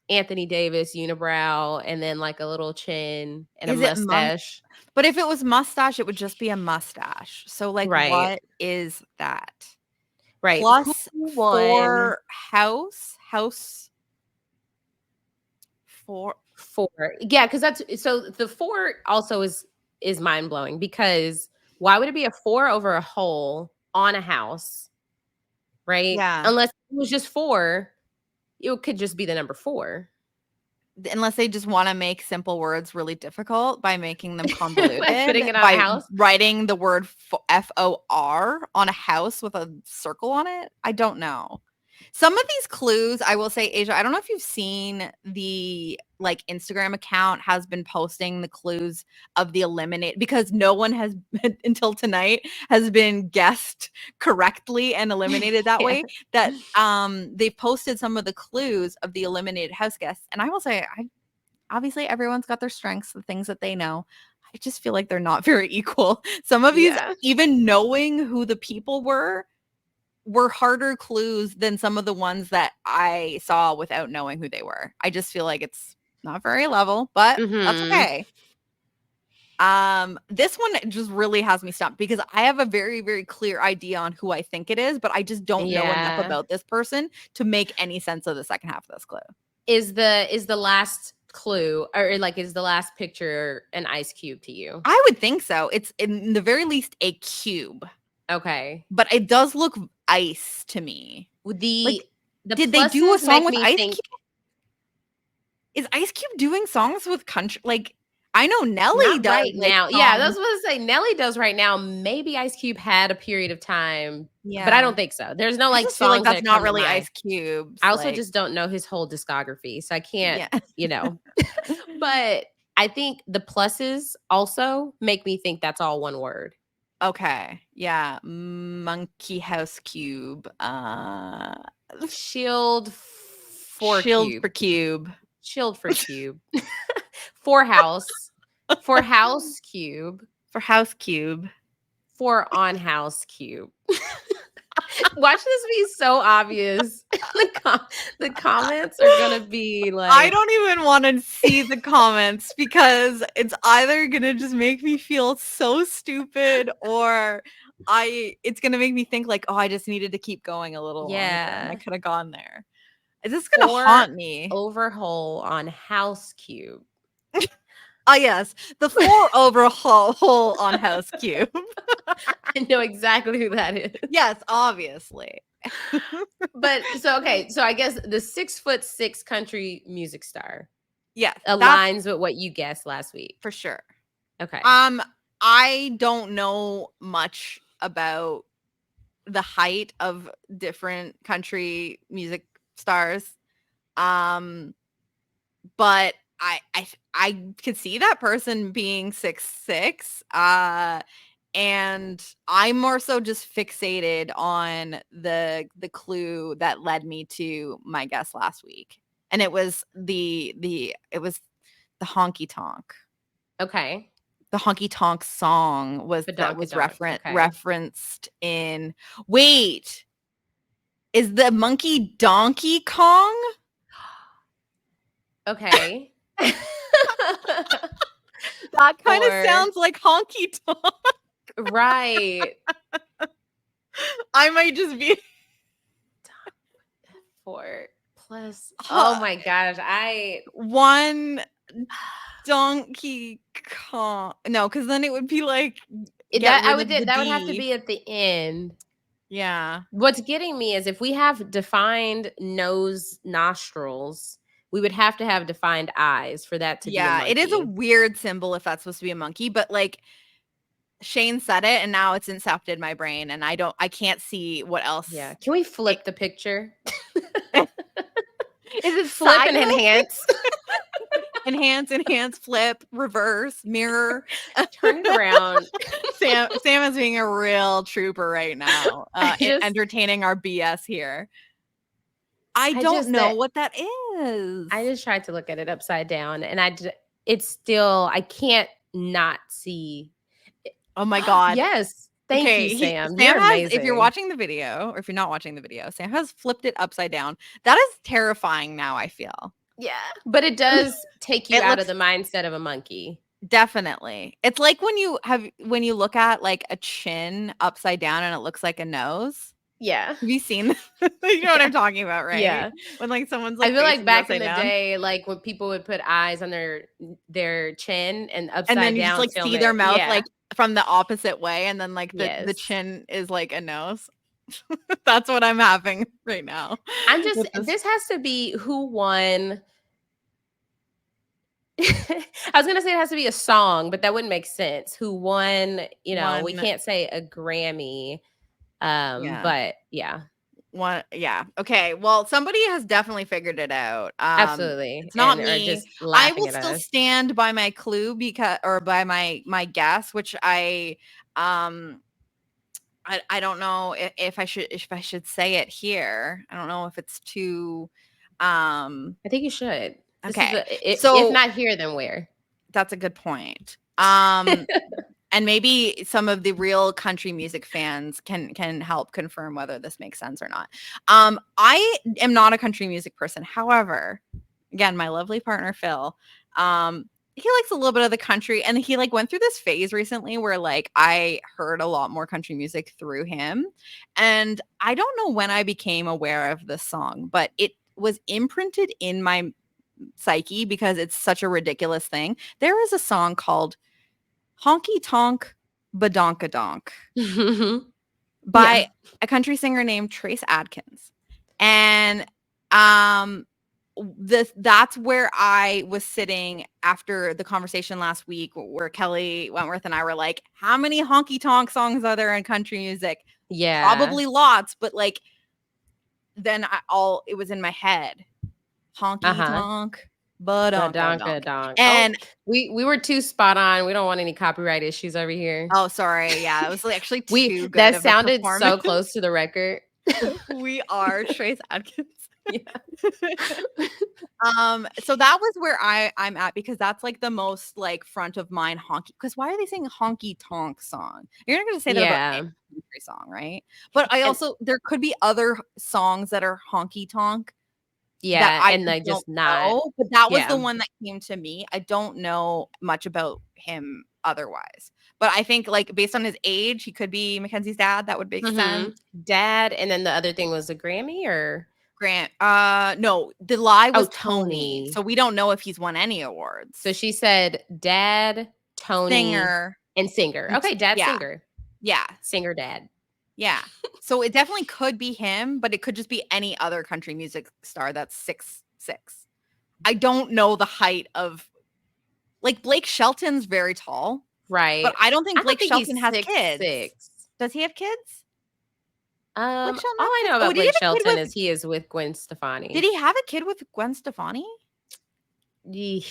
Anthony Davis unibrow and then like a little chin and a Is it mustache? but if it was mustache, it would just be a mustache. So, like, Right. what is that? Right. Who Plus won 4 house 4. 4? Yeah, because that's so the 4 also is mind blowing because why would it be a 4 over a hole on a house? Right? Yeah. Unless it was just 4, it could just be the number 4. Unless they just wanna make simple words really difficult by making them By convoluted, putting it on a by house. writing the word FOR on a house with a circle on it. I don't know. Some of these clues, I will say, Asia, I don't know if you've seen the, like, Instagram account has been posting the clues of the eliminate, because no one has until tonight has been guessed correctly and eliminated that Yeah. way, that, they've posted some of the clues of the eliminated house guests, and I will say, obviously everyone's got their strengths, the things that they know. I just feel like they're not very equal. Some of these, Yeah. even knowing who the people were harder clues than some of the ones that I saw without knowing who they were. I just feel like it's not very level, but that's Mhm. okay. This one just really has me stumped because I have a very, very clear idea on who I think it is, but I just don't know enough Yeah. about this person to make any sense of the second half of this clue. Is the last clue or like is the last picture an ice cube to you? I would think so. It's in the very least a cube, Okay. but it does look ice to me. The Like, the did they do a pluses song make with me Ice think Cube? Is Ice Cube doing songs with country? Like, I know Nelly not does, right like, now. Yeah, that's songs. what I say. Nelly does right now. Maybe Ice Cube had a period of time, but I Yeah. don't think so. There's no I like just feel like songs that's that not come to really mind. Ice Cube's, I also like, just don't know his whole discography, so I can't, yeah. But I think the pluses also make me think that's all one word. Okay. Yeah. Monkey House Cube. Shield for Shield cube. for Cube. Shield for cube. For house. For house cube. For House Cube. For on house cube. Watch this be so obvious. The comments are gonna be like, I don't even want to see the comments because it's either gonna just make me feel so stupid or it's gonna make me think like, oh, I just needed to keep going a little longer and I yeah. could have gone there. Is this gonna For haunt me? overhaul on house cube. Oh yes, the 4 overhaul on House Cube. I know exactly who that is. Yes, obviously. But so okay, so I guess the 6'6" country music star Yes, that's aligns with what you guessed last week. for sure. Okay. I don't know much about the height of different country music stars. But I could see that person being 6'6". And I'm more so just fixated on the clue that led me to my guess last week. And it was the honky tonk. Okay. The honky tonk song was Badonkadonk, okay. referenced in. Wait, is the monkey Donkey Kong? Okay. That kind of sounds like honky tonk. Right. I might just be 4 plus. Oh my gosh. one Donkey Kong. No, because then it would be like that would have to be at the end. Yeah. What's getting me is if we have defined nose, nostrils, we would have to have defined eyes for that to be a monkey. It is a weird symbol if that's supposed to be a monkey, but like Shane said it and now it's incepted my brain and I can't see what else. Yeah. Can we flip the picture? Is it flip and enhance? enhance, flip, reverse, mirror. Turn it around. Sam is being a real trooper right now, entertaining our BS here. I don't know what that is. I just tried to look at it upside down, and I can't not see. Oh my God! Yes, thank you, Sam. Sam has, if you're watching the video, or if you're not watching the video, Sam has flipped it upside down. That is terrifying. Now I feel. Yeah, but it does take you out of the mindset of a monkey. Definitely. It's like when you look at like a chin upside down and it looks like a nose. Yeah. Have you seen you know what I'm talking about, right? Yeah. When like someone's like, I feel like back in the day, like when people would put eyes on their chin and upside down, and then you just like see their mouth like from the opposite way, and then like the chin is like a nose. That's what I'm having right now. This has to be who won. I was gonna say it has to be a song, but that wouldn't make sense. Who won? We can't say a Grammy. But yeah. Okay. Well, somebody has definitely figured it out. Absolutely. It's not me. I will still stand by my clue by my guess, which I don't know if I should say it here. I don't know if it's too. I think you should. Okay. So if not here, then where? That's a good point. And maybe some of the real country music fans can help confirm whether this makes sense or not. I am not a country music person. However, again, my lovely partner Phil, he likes a little bit of the country, and he like went through this phase recently where like I heard a lot more country music through him. And I don't know when I became aware of this song, but it was imprinted in my psyche because it's such a ridiculous thing. There is a song called Honky Tonk Badonkadonk by a country singer named Trace Adkins. And that's where I was sitting after the conversation last week where Kelly Wentworth and I were like, how many honky tonk songs are there in country music? Yeah. Probably lots, but like then it was in my head. Honky tonk Badonka-donk. Oh, And we were too spot on. We don't want any copyright issues over here. oh, sorry. Yeah, it was actually too good That of a sounded so performance. close to the record. We are Trace Adkins. Yeah. So that was where I'm at, because that's like the most like front of mind honky. Because why are they saying honky tonk song? You're not going to say that about any country song, right? But I also there could be other songs that are honky tonk. That I and like don't just not. know, but that was the one that came to me. I don't know much about him otherwise, but I think like based on his age, he could be Mackenzie's dad. That would make sense. Dad, and then the other thing was a Grammy or Grant. No, the lie was Tony. So we don't know if he's won any awards. So she said dad, Tony, singer, and singer. Okay, dad, singer. Yeah. Singer dad. Yeah. So it definitely could be him, but it could just be any other country music star that's 6'6". I don't know the height of like Blake Shelton's very tall. Right. But I don't think Blake Shelton has kids. 6'6". Does he have kids? All I know about Blake Shelton is he is with Gwen Stefani. Did he have a kid with Gwen Stefani? You're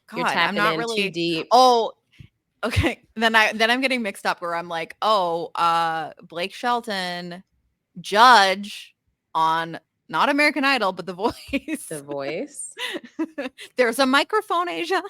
God, tapping I'm not in really too deep. Oh, okay. Then I'm getting mixed up where I'm like, Blake Shelton, judge on not American Idol, but The Voice. The Voice. There's a microphone, Aysha.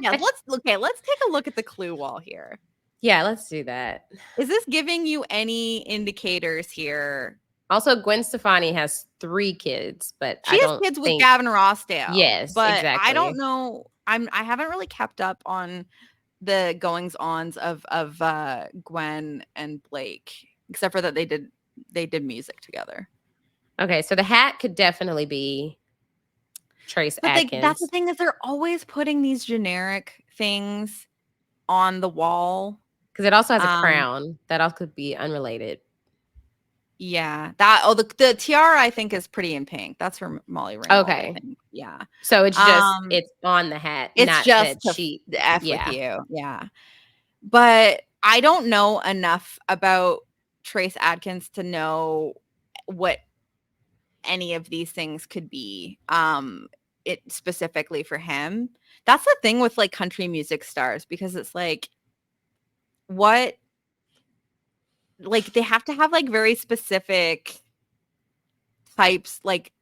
Yeah, let's take a look at the clue wall here. Yeah, let's do that. Is this giving you any indicators here? Also, Gwen Stefani has 3 kids, but she has kids with Gavin Rossdale. Yes, but exactly. I don't know. I haven't really kept up on the goings-ons of Gwen and Blake, except for that they did music together. Okay, so the hat could definitely be Trace Adkins. That's the thing, is they're always putting these generic things on the wall. Because it also has a crown. That also could be unrelated. Yeah. The tiara I think is pretty in pink. That's for Molly Ringwald. Okay. Yeah. So it's just it's on the hat. It's not just that she the F with you. Yeah. But I don't know enough about Trace Adkins to know what any of these things could be. It specifically for him. That's the thing with like country music stars, because it's like what, like they have to have like very specific types, like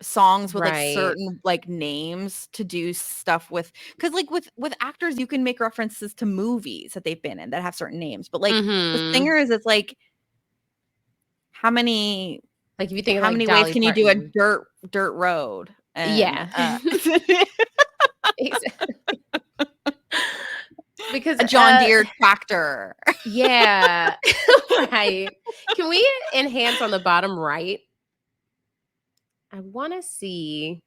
songs with like certain like names to do stuff with, because like with actors you can make references to movies that they've been in that have certain names, but like with singers it's like how many, like if you think how like many Dolly ways can Parton. you do a dirt road? And, yeah. Exactly. Because a John Deere tractor. Yeah. Right. Can we enhance on the bottom right? I want to see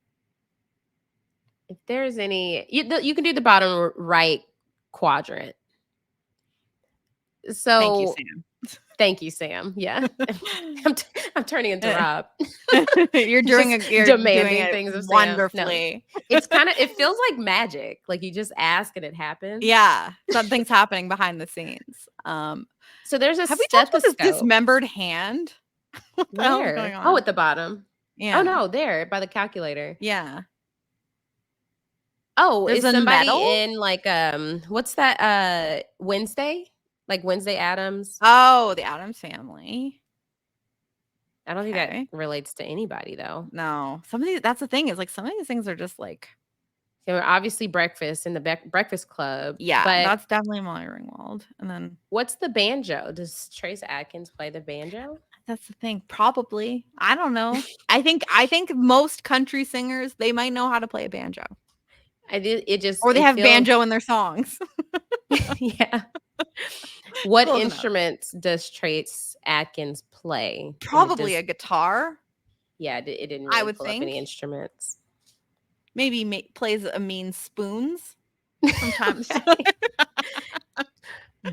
if there's any. You can do the bottom right quadrant. So thank you, Sam. Yeah, I'm turning into Rob. You're demanding things of wonderfully. Sam. No, it's kind of, it feels like magic. Like you just ask and it happens. Yeah, something's happening behind the scenes. So there's a have we talked about this dismembered hand? Where? Oh, at the bottom. Yeah. Oh no, there by the calculator. Yeah. Oh, there's is somebody in like what's that Wednesday? Like Wednesday Addams? Oh, the Addams Family. I don't think that relates to anybody though. No. That's the thing, is like some of these things are just like, they were obviously Breakfast in the Breakfast Club. Yeah, but that's definitely Molly Ringwald. And then what's the banjo? Does Trace Adkins play the banjo? That's the thing. Probably. I don't know. I think most country singers, they might know how to play a banjo. Or they have banjo in their songs. Yeah. What instruments does Trace Adkins play? Probably a guitar. Yeah, it didn't really pull up any instruments. Maybe plays a mean spoons sometimes.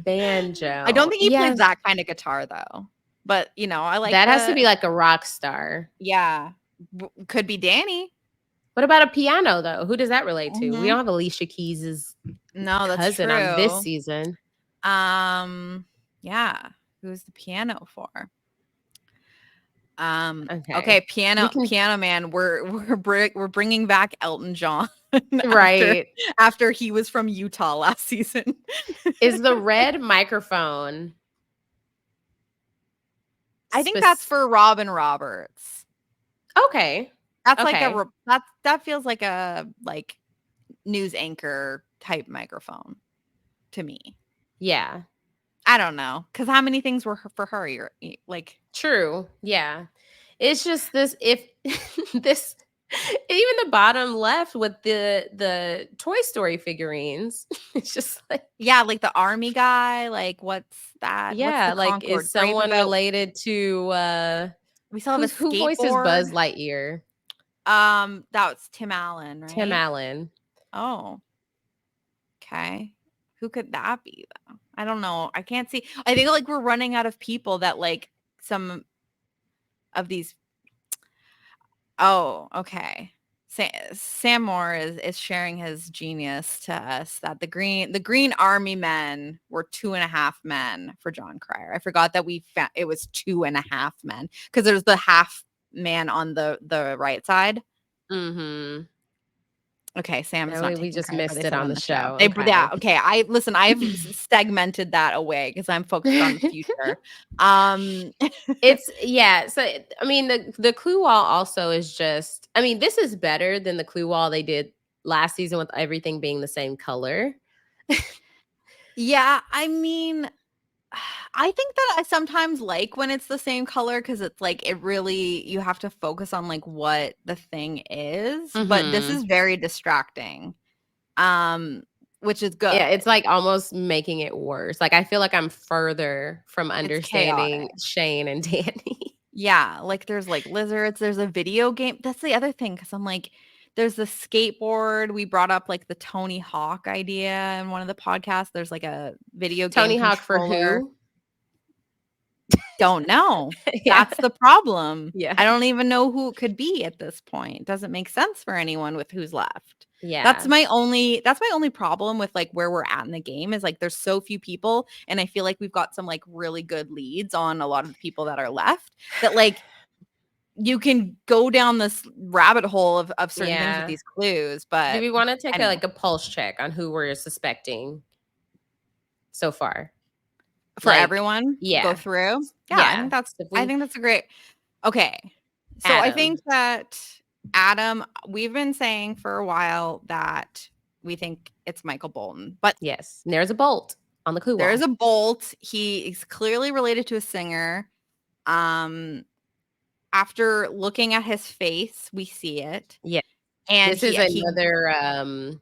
Banjo. I don't think he plays that kind of guitar though. But you know, I like that. Has to be like a rock star. Yeah, could be Danny. What about a piano though? Who does that relate to? We don't have Alicia Keys's cousin on this season. Yeah. Who's the piano for? Okay. Okay, We can Piano Man. We're bringing back Elton John after right. after he was from Utah last season. Is the red microphone I think that's spec- for Robin Roberts. okay. That's like Okay. that feels like a news anchor type microphone to me. Yeah. I don't know, because how many things were for her? Like, True. Yeah. It's just this if this even the bottom left with the Toy Story figurines. It's just like yeah, like the army guy. Like, what's that? What's yeah, the like Concorde? is Brave someone about. related to We still have a who voices skateboard. Buzz Lightyear? That was Tim Allen, Tim right? Allen. Oh, okay. Who could that be though? I don't know. I can't see. I think like we're running out of people that like some of these. Oh, okay. Sam Moore is sharing his genius to us that the Green Army men were 2.5 men for John Cryer. I forgot that we found it was 2.5 men because there's the half man on the right side. Mm-hmm. Okay, Sam is And not we taking just credit, but missed they it said on on the the show. show. Yeah, Okay. okay. Listen, I've segmented that away because I'm focused on the future. Um, It's yeah. So I mean, the clue wall also is just. I mean, this is better than the clue wall they did last season with everything being the same color. yeah, I mean, I think that I sometimes like when it's the same color because it's like it really you have to focus on like what the thing is, but this Mm-hmm. is very distracting. Um, which is Yeah, good. it's like almost making it worse. Like I feel like I'm further from It's understanding chaotic. Shane and Danny. Yeah, like there's like lizards, there's a video game. That's the other thing because I'm like, there's the skateboard. We brought up like the Tony Hawk idea in one of the podcasts. There's like a video game Tony Hawk for controller. who? Don't know. Yeah. That's the problem. Yeah. I don't even know who it could be at this point. Doesn't make sense for anyone with who's left. Yeah. That's my only problem with like where we're at in the game is like there's so few people and I feel like we've got some like really good leads on a lot of the people that are left that like you can go down this rabbit hole of certain things with Yeah. these clues, Do but we want to take a anyway, like a pulse check on who we're suspecting so far? for Like, everyone go yeah. through. Yeah, Yeah. So if I we think that's a great. Okay. So I think Adam. that Adam, we've been saying for a while that we think it's Michael Bolton, but Yes. And there's a bolt on the clue there is wall. a bolt. He is clearly related to a singer. Um, after looking at his face, we see it. Yeah. And This is he another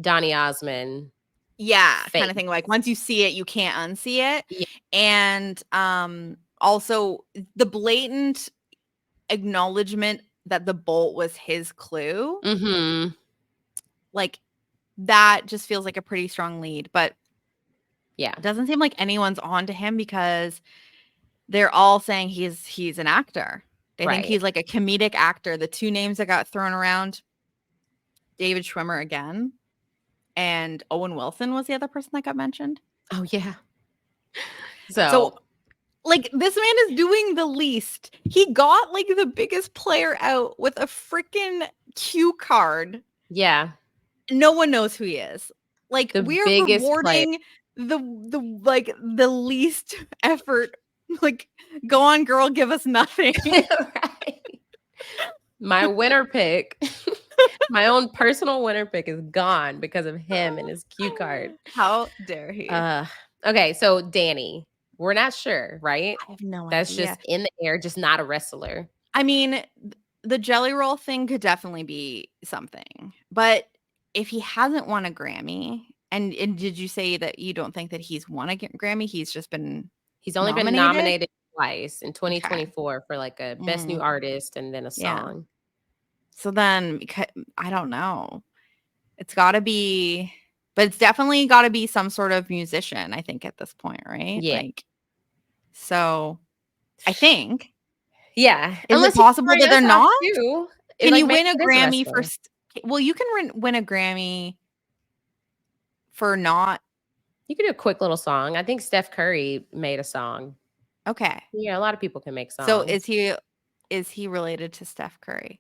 Donny Osmond yeah, kind face. of thing. Like once you see it, you can't unsee it. Yeah. And also the blatant acknowledgement that the bolt was his clue, Mm-hmm. like that just feels like a pretty strong lead. But Yeah. it doesn't seem like anyone's on to him because they're all saying he's an actor. They think Right. he's like a comedic actor. The two names that got thrown around, David Schwimmer again, and Owen Wilson was the other person that got mentioned. Oh yeah. So So like this man is doing the least. He got like the biggest player out with a freaking cue card. yeah, No one knows who he is. Like the we are biggest player. rewarding the like the least effort. Like go on girl, give us nothing. Right. My winner pick, my own personal winner pick is gone because of him and his cue card. How dare he? Uh okay, so Danny, we're not sure, right? I have no That's idea. just in the air, just not a wrestler. I mean, the jelly roll thing could definitely be something. But if he hasn't won a Grammy, and did you say that you don't think that he's won a Grammy? He's just been He's only been nominated? nominated twice in Okay. 2024 for like a best new Mm, artist and then a yeah. song. So then I don't know. It's got to be but it's definitely got to be some sort of musician, I think at this point, right? Yeah. Like so I think Yeah. is it Unless he's possible that throwing they're us off not? too. Can Like you maybe win a it is a Grammy for wrestler. well, you can win a Grammy for not You could do a quick little song. I think Steph Curry made a song. okay. Yeah, a lot of people can make So songs. is he related to Steph Curry?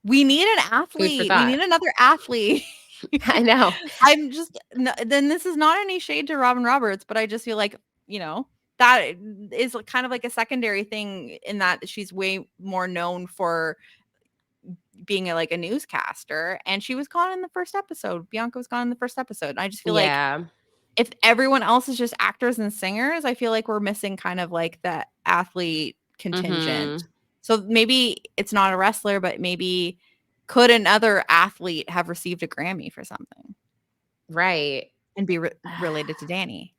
We need an Food for athlete. We thought. need another athlete. I know. I'm just then this is not any shade to Robin Roberts, but I just feel like, that is kind of like a secondary thing in that she's way more known for being like a newscaster, and she was gone in the first episode. Bianca was gone in the first episode. I just feel like Yeah. if everyone else is just actors and singers, I feel like we're missing kind of like that athlete contingent. So maybe it's not a wrestler, but maybe could another athlete have received a Grammy for something Right. and be related to Danny?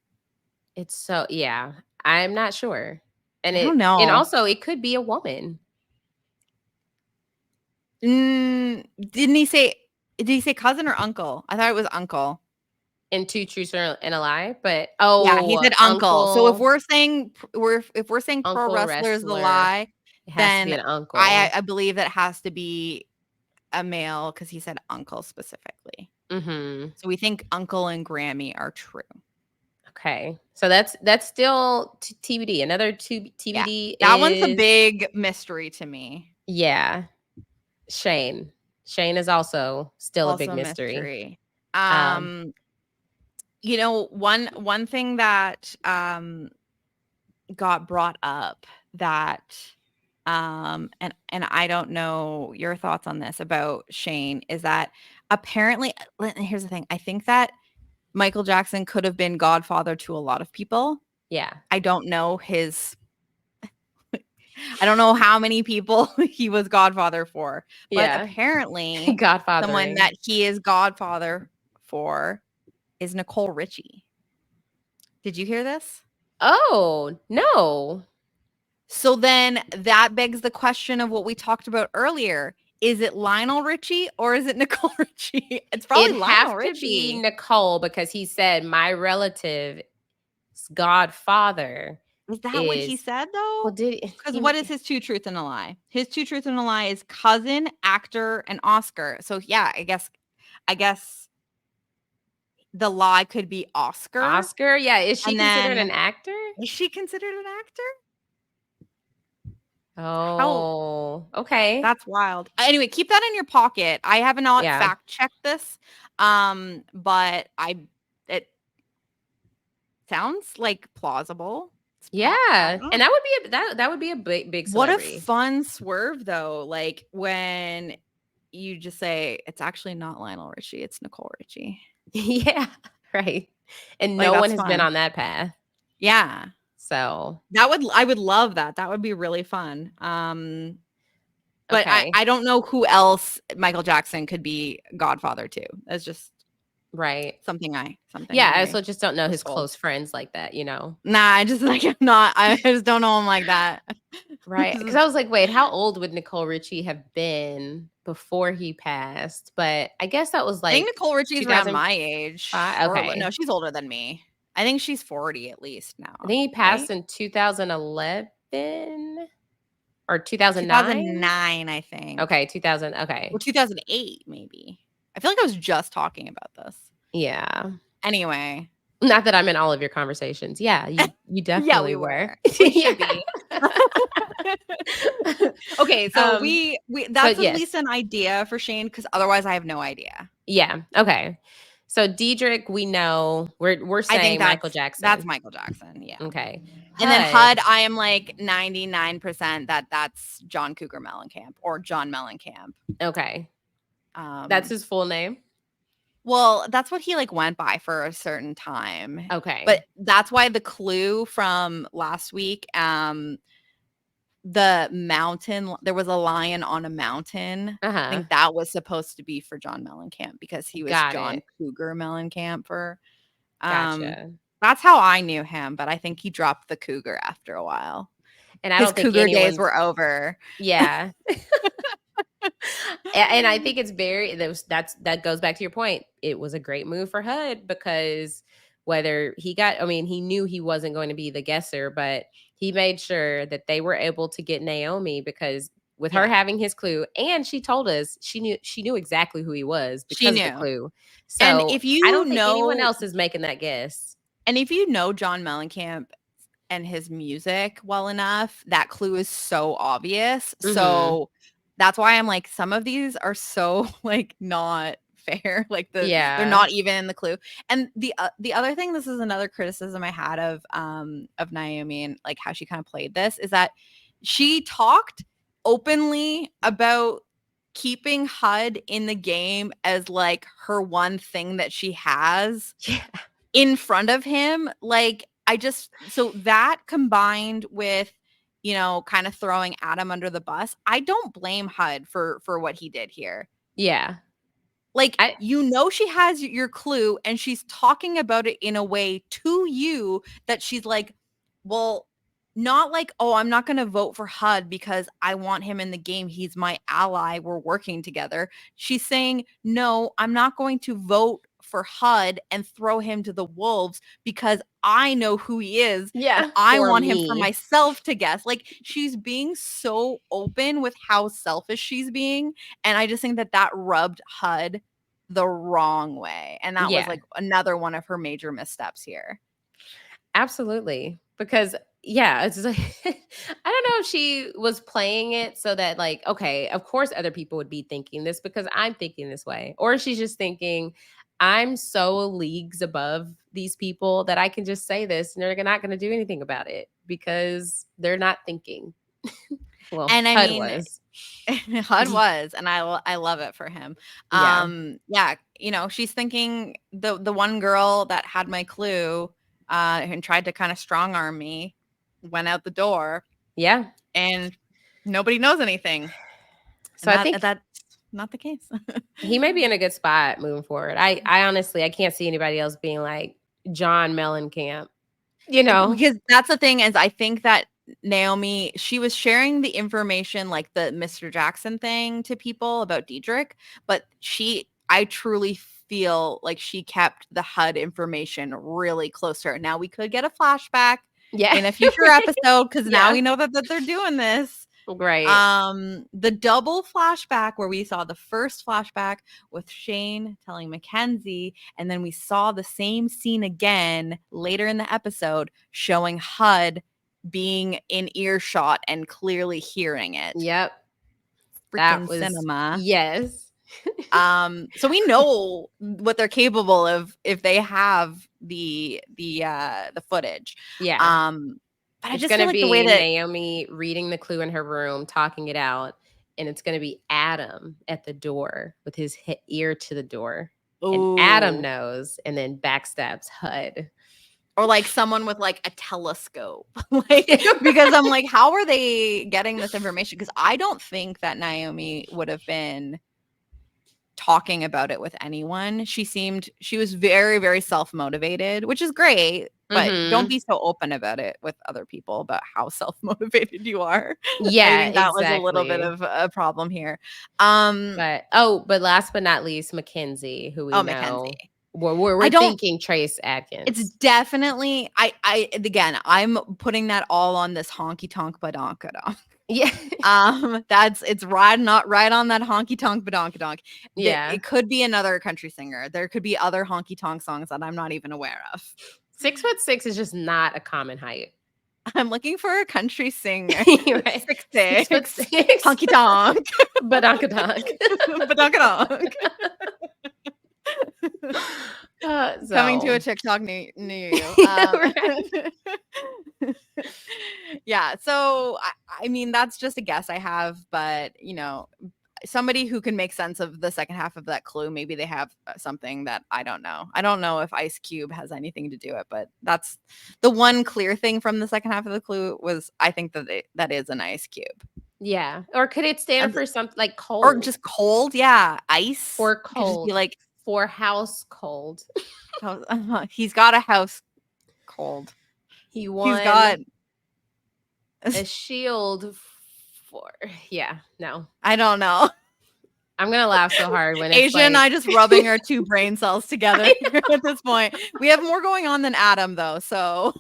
It's so yeah. I'm not sure. And I don't and know. also it could be a woman. Didn't he say? Did he say cousin or uncle? I thought it was uncle. In Two Truths and a Lie, but Yeah, he said uncle. So if uncle we're saying pro uncle wrestler is the wrestler, lie, it has to be then an uncle. I believe that has to be a male because he said uncle specifically. Mhm. So we think uncle and Grammy are true. Okay. So that's still TBD. Another Yeah, TBD that one's a is big mystery to me. yeah, Shane. Shane is also still a big Also a mystery. mystery. Um One thing that got brought up that and I don't know your thoughts on this about Shane is that apparently here's the thing. I think that Michael Jackson could have been godfather to a lot of people. yeah. I don't know I don't know how many people he was godfather for, but Yeah. apparently someone Godfathering. that he is godfather for is Nicole Richie. Did you hear this? Oh, no. So then that begs the question of what we talked about earlier. Is it Lionel Richie or is it Nicole Richie? It's probably It'd Lionel have to be Richie. Nicole because he said my relative's godfather Is that what he is said well though? did Because he what is his two truths and a lie? His two truths and a lie is cousin, actor, and Oscar. So yeah, I guess the lie could be Oscar. Oscar? Yeah, is she And considered an then actor? is she considered an actor? How Oh, okay. That's wild. Anyway, keep that in your pocket. I have not Yeah. fact checked this, but it sounds like plausible. I Yeah. don't know. And that would be that would be a big What a celebrity. fun swerve, though. Like when you just say it's actually not Lionel Richie, it's Nicole Richie. Yeah, right. And Like no one that's has been fun. on that path. Yeah, So, I would love that. That would be really fun. But okay. I don't know who else Michael Jackson could be godfather to. That's just Right. something Yeah, I I also just don't know was his told. close friends like that, you know? Nah, I just like I'm not. I just don't know him like that. Right. Because I was like, wait, how old would Nicole Richie have been before he passed? But I guess that was I think like Nicole Richie's around my 2005. age, or no, Okay. she's older than me. I think she's 40 at least I now, think he right? passed in 2011 or 2009. 2009, I think, Okay, 2000. Okay. or 2008, maybe. I feel like I was just talking about this. Yeah. Anyway, Not that I'm in all of your conversations. Yeah, you yeah, definitely we were. were. We Yeah. should be. Okay, so we that's But at least yes. an idea for Shane because otherwise I have no idea. Yeah. Okay. So Diedrich, we know we're I think saying Michael that's Jackson. Michael Jackson. Yeah. Okay. And then HUD. HUD, I am like 99% that that's John Cougar Mellencamp or John Mellencamp. Okay. That's his full name. Well, that's what he like went by for a certain time. Okay. But that's why the clue from last week, the mountain, there was a lion on a mountain. I Uh-huh. think that was supposed to be for John Mellencamp because he was Got John it. Cougar Mellencamp for Gotcha. that's how I knew him, but I think he dropped the cougar after a while. And I His don't think cougar days anyone's were over. yeah. And I think it's very that goes back to your point. It was a great move for HUD because whether he got, I mean, he knew he wasn't going to be the guesser, but he made sure that they were able to get Naomi because with her Yeah. having his clue, and she told us she knew exactly who he was She because of the knew. clue. And So if I you don't think anyone know else is making that guess. John Mellencamp, and his music well enough, that clue is so obvious. Mm-hmm. So that's why I'm like, some of these are so like not fair. Like they're Yeah. not even in the clue. And the other thing, this is another criticism I had of Naomi and like how she kind of played this, is that she talked openly about keeping HUD in the game as like her one thing that she has Yeah. in front of him. Like so that combined with, you know, kind of throwing Adam under the bus, I don't blame HUD for what he did here. Yeah. Like, I you know, she has your clue and she's talking about it in a way to you that she's like, well, not like, oh, I'm not going to vote for HUD because I want him in the game. He's my ally. We're working together. She's saying, no, I'm not going to vote for HUD and throw him to the wolves because I know who he is and yeah, I for want him for me. myself to guess. Like, she's being so open with how selfish she's being. And I just think that rubbed HUD the wrong way. And that was Yeah. like another one of her major missteps here. Absolutely. Because yeah, it's like I don't know if she was playing it so that like, okay, of course other people would be thinking this because I'm thinking this way. Or she's just thinking, I'm so leagues above these people that I can just say this and they're not going to do anything about it because they're not thinking. Well, And I HUD mean, was. HUD was, and I love it for him. Yeah. Yeah, you know, she's thinking the one girl that had my clue and tried to kind of strong arm me went out the door Yeah. and nobody knows anything. So And I think that's not the case. he may be in a good spot moving forward. I honestly I can't see anybody else being like John Mellencamp, you know? Because that's the thing, is I think that Naomi, she was sharing the information like the Mr. Jackson thing to people about Diedrich, but I truly feel like she kept the HUD information really close to her. Now we could get a flashback Yeah. in a future Right. episode because now Yeah. we know that they're doing this. Right. The double flashback where we saw the first flashback with Shane telling McKenzie, and then we saw the same scene again later in the episode showing HUD being in earshot and clearly hearing it. Yep. That Freaking was cinema. yes. So we know what they're capable of if they have the footage. Yeah. But I It's just feel gonna like the way be that Naomi reading the clue in her room, talking it out, and it's gonna be Adam at the door with his ear to the door. And Adam ooh, knows and then backstabs HUD. or like someone with like a telescope. Like, because I'm like, how are they getting this information? Because I don't think that Naomi would have been talking about it with anyone. She was very, very self-motivated, which is great, but don't Mhm. be so open about it with other people about how self-motivated you are. I Yeah, think that was a little bit exactly. of a problem here. Um, But last but not least, McKenzie, who we oh, know McKenzie. we're I don't thinking Trace It's Adkins. definitely again, I'm putting that all on this honky tonk badonkadonk. Yeah. It's not right on that honky tonk badonkadonk. Yeah. It could be another country singer. There could be other honky tonk songs that I'm not even aware of. 6'6" is just not a common height. I'm looking for a country singer. You're right. 6'6", 6'6". honky tonk, Badonkadonk. badonkadonk. Coming to a So TikTok near you. right. Yeah, so I mean that's just a guess I have, but you know, somebody who can make sense of the second half of that clue, maybe they have something that I don't know. I don't know if Ice Cube has anything to do it, but that's the one clear thing from the second half of the clue was I think that is an ice cube. Yeah. Or could it stand for something like Or cold? just cold, yeah, ice. For It could just be cold. like For house cold. he's got a house cold. He He's got won a shield for yeah, no. I don't know. I'm gonna laugh so hard when it's Asia and like I just rubbing our two brain cells together I here at this point. We have more going on than Adam, though, so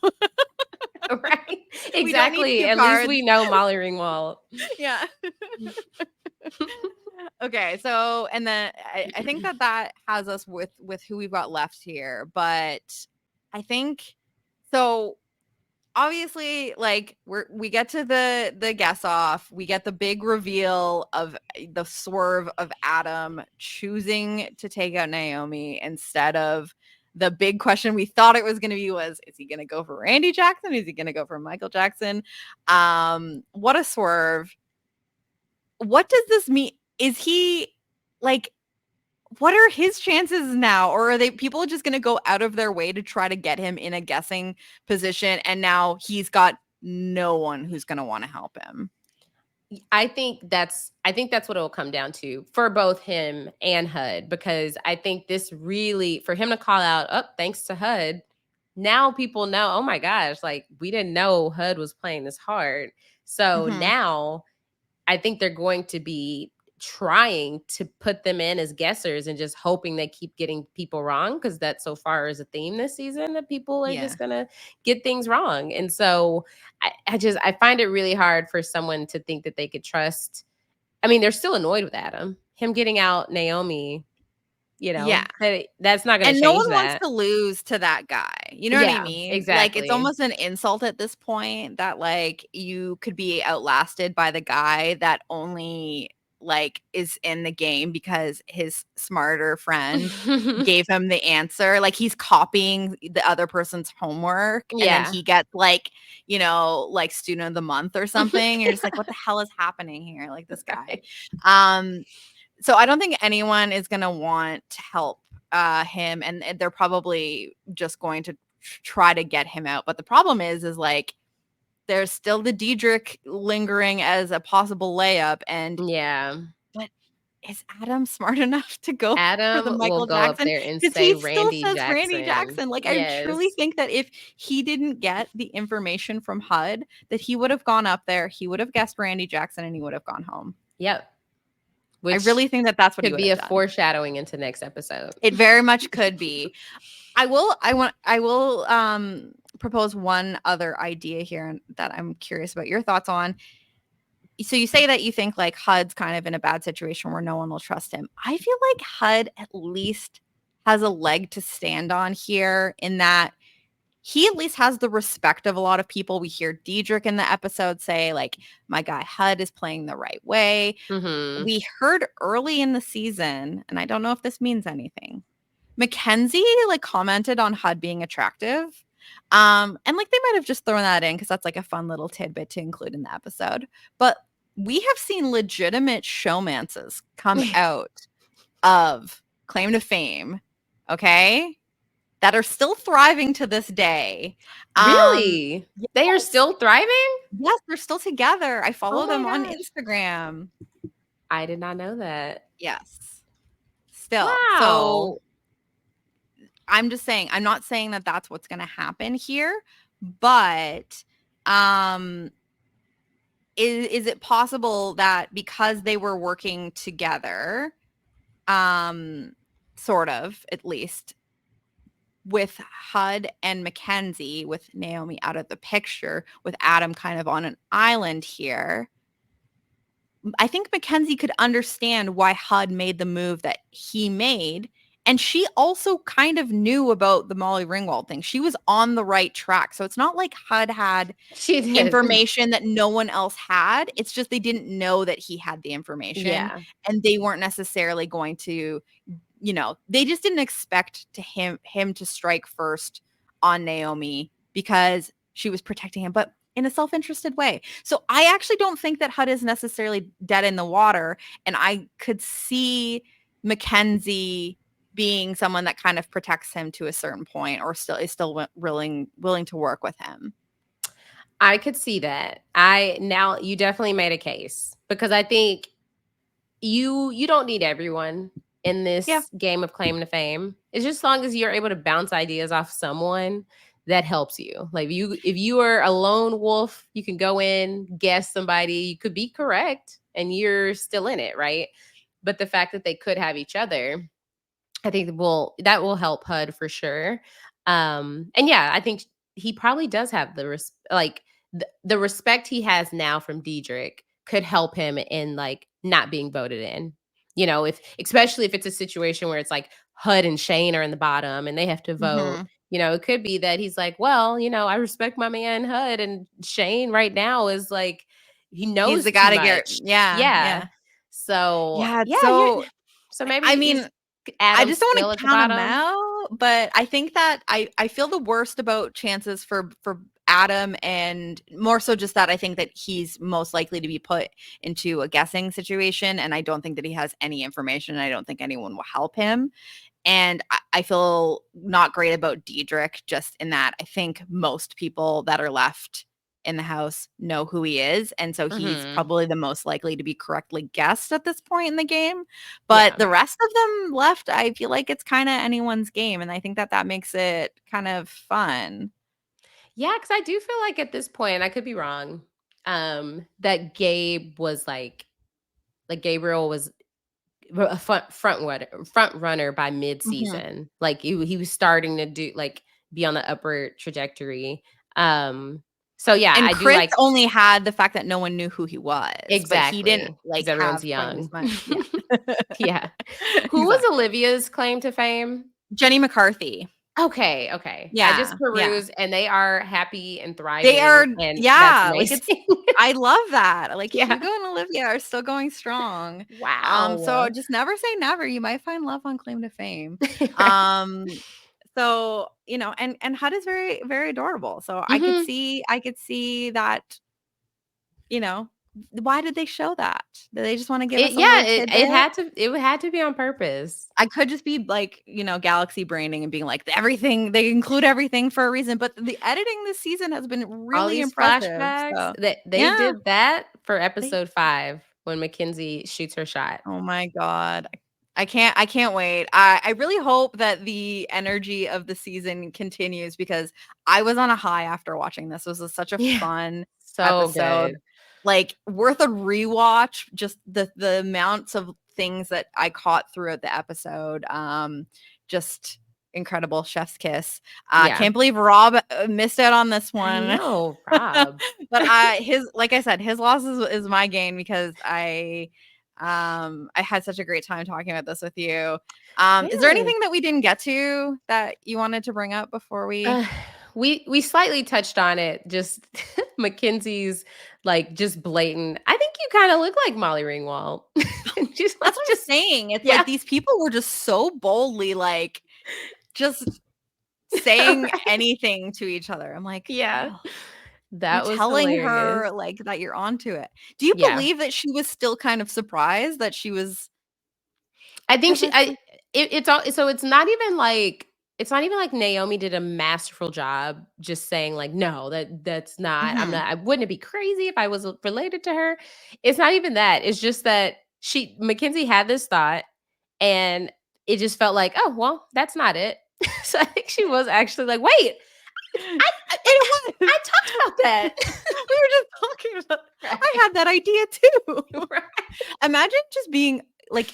know, right? we don't need Exactly. cue At least cards. we know Molly Ringwald. Yeah. Okay, so and then I think that has us with who we've got left here, but I think so. obviously, like we get to the guess off, we get the big reveal of the swerve of Adam choosing to take out Naomi instead of the big question we thought it was going to be was, is he going to go for Randy Jackson? Is he going to go for Michael Jackson? What a swerve. What does this mean? Is he like, what are his chances now? Or are they people just going to go out of their way to try to get him in a guessing position? And now he's got no one who's going to want to help him. I think that's what it'll come down to for both him and HUD, because I think this really, for him to call out, oh, thanks to HUD, now people know, oh my gosh, like we didn't know HUD was playing this hard. So now I think they're going to be trying to put them in as guessers and just hoping they keep getting people wrong, because that so far is a theme this season, that people are just gonna get things wrong. And so I find it really hard for someone to think that they could trust. I mean, they're still annoyed with Adam, him getting out Naomi, Yeah. that's not gonna And no change one wants that. to lose to that guy. You know what I Yeah, mean? Like, it's exactly. almost an insult at this point that, like, you could be outlasted by the guy that only, like, is in the game because his smarter friend gave him the answer. Like, he's copying the other person's homework, and then Yeah. he gets, like, you know, like, student of the month or something. You're just like, "What the hell is happening here?" Like, this guy. Right. So I don't think anyone is gonna want to help him, and they're probably just going to try to get him out. But the problem is like there's still the Diedrich lingering as a possible layup, and Yeah. but is Adam smart enough to go for the Adam will Michael go up Jackson? there and Because say he still Randy says Randy Jackson. Jackson. Like, I truly Yes. think that if he didn't get the information from HUD, that he would have gone up there, he would have guessed Randy Jackson, and he would have gone home. Yep. I Which really think that that's what he could would be have a done. foreshadowing into next episode. It very much could be. I will propose one other idea here that I'm curious about your thoughts on. So you say that you think like HUD's kind of in a bad situation where no one will trust him. I feel like HUD at least has a leg to stand on here, in that he at least has the respect of a lot of people. We hear Diedrich in the episode say, like, my guy HUD is playing the right way. Mm-hmm. We heard early in the season, and I don't know if this means anything, McKenzie like commented on HUD being attractive. And like they might have just thrown that in because that's like a fun little tidbit to include in the episode. But we have seen legitimate showmances come out of Claim to Fame, okay, that are still thriving to this day. Really? They are Yes, still thriving? yes, they're still together. I Oh follow my them on gosh. Instagram. I did not know that. Yes, still. Wow. So I'm just saying, I'm not saying that that's what's going to happen here, but um is it possible that because they were working together, sort of, at least with HUD and McKenzie, with Naomi out of the picture, with Adam kind of on an island here, I think McKenzie could understand why HUD made the move that he made. And she also kind of knew about the Molly Ringwald thing. She was on the right track. So it's not like HUD had She did. information that no one else had. It's just they didn't know that he had the information, Yeah. and they weren't necessarily going to, you know, they just didn't expect to him to strike first on Naomi because she was protecting him, but in a self-interested way. So I actually don't think that HUD is necessarily dead in the water, and I could see McKenzie being someone that kind of protects him to a certain point, or still willing to work with him. I could see that. Now you definitely made a case, because I think you don't need everyone in Yeah. this game of claim to fame. It's just as long as you're able to bounce ideas off someone that helps you. Like if you are a lone wolf, you can go in, guess somebody, you could be correct and you're still in it, right? But the fact that they could have each other, I think that will help HUD for sure. And yeah, I think he probably does have the respect he has now from Diedrich could help him in like not being voted in. You know, if especially if it's a situation where it's like HUD and Shane are in the bottom and they have to vote, Mm-hmm. It could be that he's like, well, I respect my man Hud, and Shane right now is like, he He's knows the too guy to get, much. yeah, Yeah. yeah. So Yeah, yeah, so so maybe I is mean, I Adam just don't still want at to the count him bottom? out, but I think that I feel the worst about chances for Adam, and more so just that I think that he's most likely to be put into a guessing situation, and I don't think that he has any information, and I don't think anyone will help him. And I feel not great about Diedrich, just in that I think most people that are left in the house know who he is. And so he's Mhm. probably the most likely to be correctly guessed at this point in the game. But Yeah. the rest of them left, I feel like it's kind of anyone's game. And I think that that makes it kind of fun. Yeah, because I do feel like at this point, I could be wrong, that Gabe was like Gabriel was a front runner by mid Mhm. season. Like he was starting to do like be on the upward trajectory. Um, so yeah, And I do Chris like only had the fact that no one knew who he was, but he didn't exactly like because everyone's have quite as young. much. Yeah. Yeah. Who was Exactly. Olivia's claim to fame? Jenny McCarthy. Okay, okay. I just Yeah. Yeah. perused and they are happy and They are, thriving, and that's yeah, like, it's amazing. I love that. Like, Yeah. Hugo and Olivia are still going strong. So Wow. just never say never. You might find love on Claim to Fame. Um, so, and Hud is very, very adorable. So Mhm. I could see that, you know, why did they show that? Did they just want to give It us a yeah, little it tidbit? had to it had to be on purpose. I could just be like, galaxy braining and being like, everything, they include everything for a reason. But the editing this season has been All really these impressive. flashbacks So that they yeah. did that for They episode 5 when McKenzie shoots her shot. Oh my god. I can't wait. I really hope that the energy of the season continues because I was on a high after watching this. This was such a Yeah. fun So episode. good. Like worth a rewatch, just the amounts of things that I caught throughout the episode. Just incredible chef's kiss. Yeah. Can't believe Rob missed out on this I one. know, Rob. But his like I said, his loss is my gain because I had such a great time talking about this with you. Is there Yeah. anything that we didn't get to that you wanted to bring up before we Uh, we slightly touched on it, just Mackenzie's like just blatant. I think you kind of look like Molly Ringwald. She's like That's what I'm just saying. It's yeah. like these people were just so boldly like just saying Right. anything to each other. I'm like, Yeah. oh, you're That was telling hilarious. her like that you're onto it. Do you Yeah. believe that she was still kind of surprised that she was I think because she it's I like it's all so it's not even like Naomi did a masterful job just saying like, "No, that's not I'm mhm, not I wouldn't it be crazy if I was related to her?" It's not even that. It's just that Mackenzie had this thought and it just felt like, "Oh, well, that's not it." So I think she was actually like, "Wait, it was. I talked about that." We were just talking about I Right. had that idea too. Right. Imagine just being like,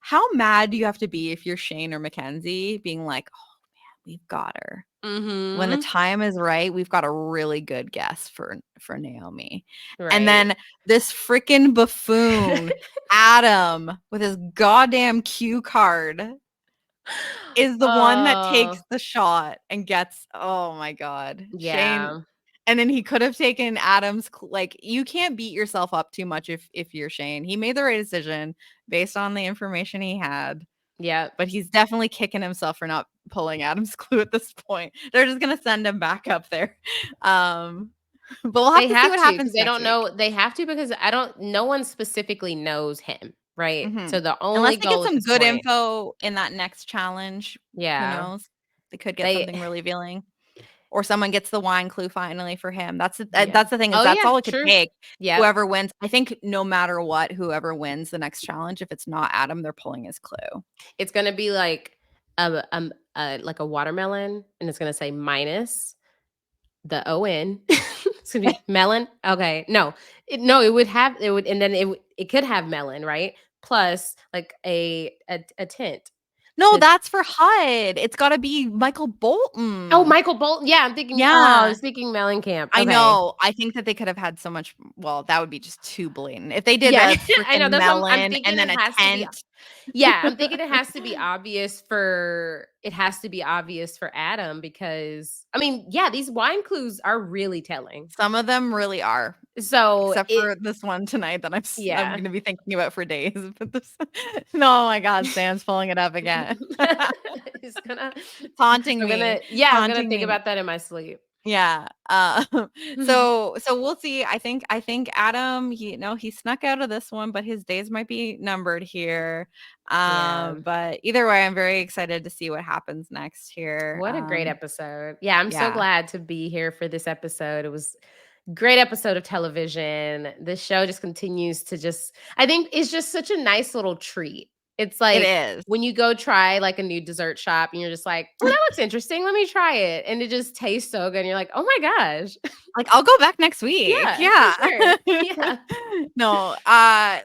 how mad do you have to be if you're Shane or Mackenzie being like, "Oh man, we've got her. When the Mhm. time is right, we've got a really good guess for Naomi." And Right. then this freaking buffoon, Adam, with his goddamn cue card is the one that Oh, takes the shot and gets oh my god. Shane yeah. and then he could have taken Adam's like you can't beat yourself up too much if you're Shane. He made the right decision based on the information he had, Yep. but he's definitely kicking himself for not pulling Adam's clue at this point. They're just gonna send him back up there. Um, but we'll have They to see have what to because happens they next don't week. know they have to because I don't no one specifically knows him, right? Mhm. So the Unless only they get goal at some this good point info in that next challenge, who yeah. knows? They could get They something really revealing. Or someone gets the wine clue finally for him. yeah. That's the thing is Oh, that's yeah, all it could true. take. Yep. Whoever wins, I think no matter what, whoever wins the next challenge, if it's not Adam, they're pulling his clue. It's gonna be like a watermelon, and it's gonna say minus the ON. It's gonna be melon. Okay. No. No, it would and then it could have melon, right? Plus like a tint. No, that's for HUD. It's got to be Michael Oh, Bolton. Michael Bolton. Yeah, I'm thinking. Oh, I Yeah. was thinking Mellencamp. I Okay. know. I think that they could have had so much. Well, that would be just too blatant. If they did Yeah, a I know. freaking That's what I'm melon thinking. and It then a has to be. tent. Yeah, I'm thinking it has to be obvious for. It has to be obvious for Adam because I mean, yeah, these wine clues are really telling. Some of them really are. So Except it. for this one tonight that I'm Yeah. gonna be thinking about for days. But this, no, oh my God, Sam's pulling it up again. He's gonna. It's haunting I'm me, gonna. Yeah, I'm gonna haunting think me. about that in my sleep. Yeah. So we'll see. I think Adam, he snuck out of this one, but his days might be numbered here. Yeah. But either way, I'm very excited to see what happens next here. What a great episode. Yeah, I'm so Yeah, glad to be here for this episode. It was a great episode of television. This show just continues to just I think it's just such a nice little treat. It's it like is. when you go try like a new dessert shop and you're just like, "Oh, that looks interesting. Let me try it." And it just tastes so good and you're like, "Oh my gosh." Like, I'll go back next week. Yeah, for Yeah. sure. Yeah. No, I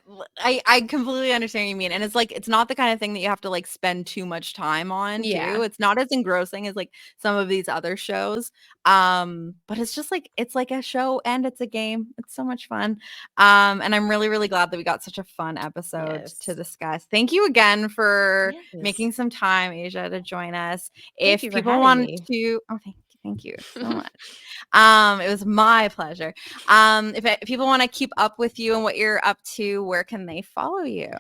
completely understand what you mean. And it's like, it's not the kind of thing that you have to like spend too much time on too. Yeah. It's not as engrossing as like some of these other shows. But it's just like, it's like a show and it's a game. It's so much fun. And I'm really, really glad that we got such a fun episode to Yes. discuss. Thank you again for Yes. making some time, Asia, to join us. Thank If you for people having want me. to, oh, thank you so much. It was my pleasure. If people want to keep up with you and what you're up to, where can they follow you?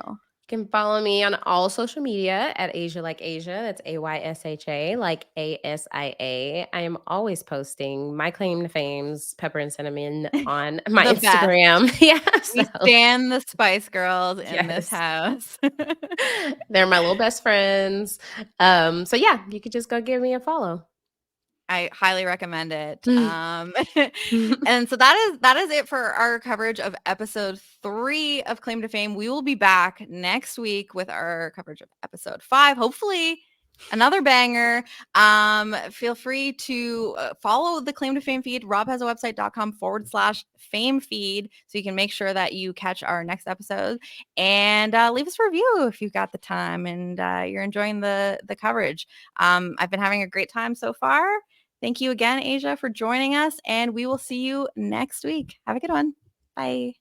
You can follow me on all social media at Asia Like Asia. That's AYSHA, like ASIA. I am always posting my claim to fame's pepper and cinnamon on my The best. Instagram. Yeah. So, We stand the Spice Girls in this yes. house. They're my little best friends. So yeah, you could just go give me a follow. I highly recommend it. And so that is it for our coverage of episode 3 of Claim to Fame. We will be back next week with our coverage of episode 5. Hopefully another banger. Feel free to follow the Claim to Fame feed. Rob has a website.com/fame feed. So you can make sure that you catch our next episode and leave us a review if you've got the time and you're enjoying the coverage. I've been having a great time so far. Thank you again, Asia, for joining us, and we will see you next week. Have a good one. Bye.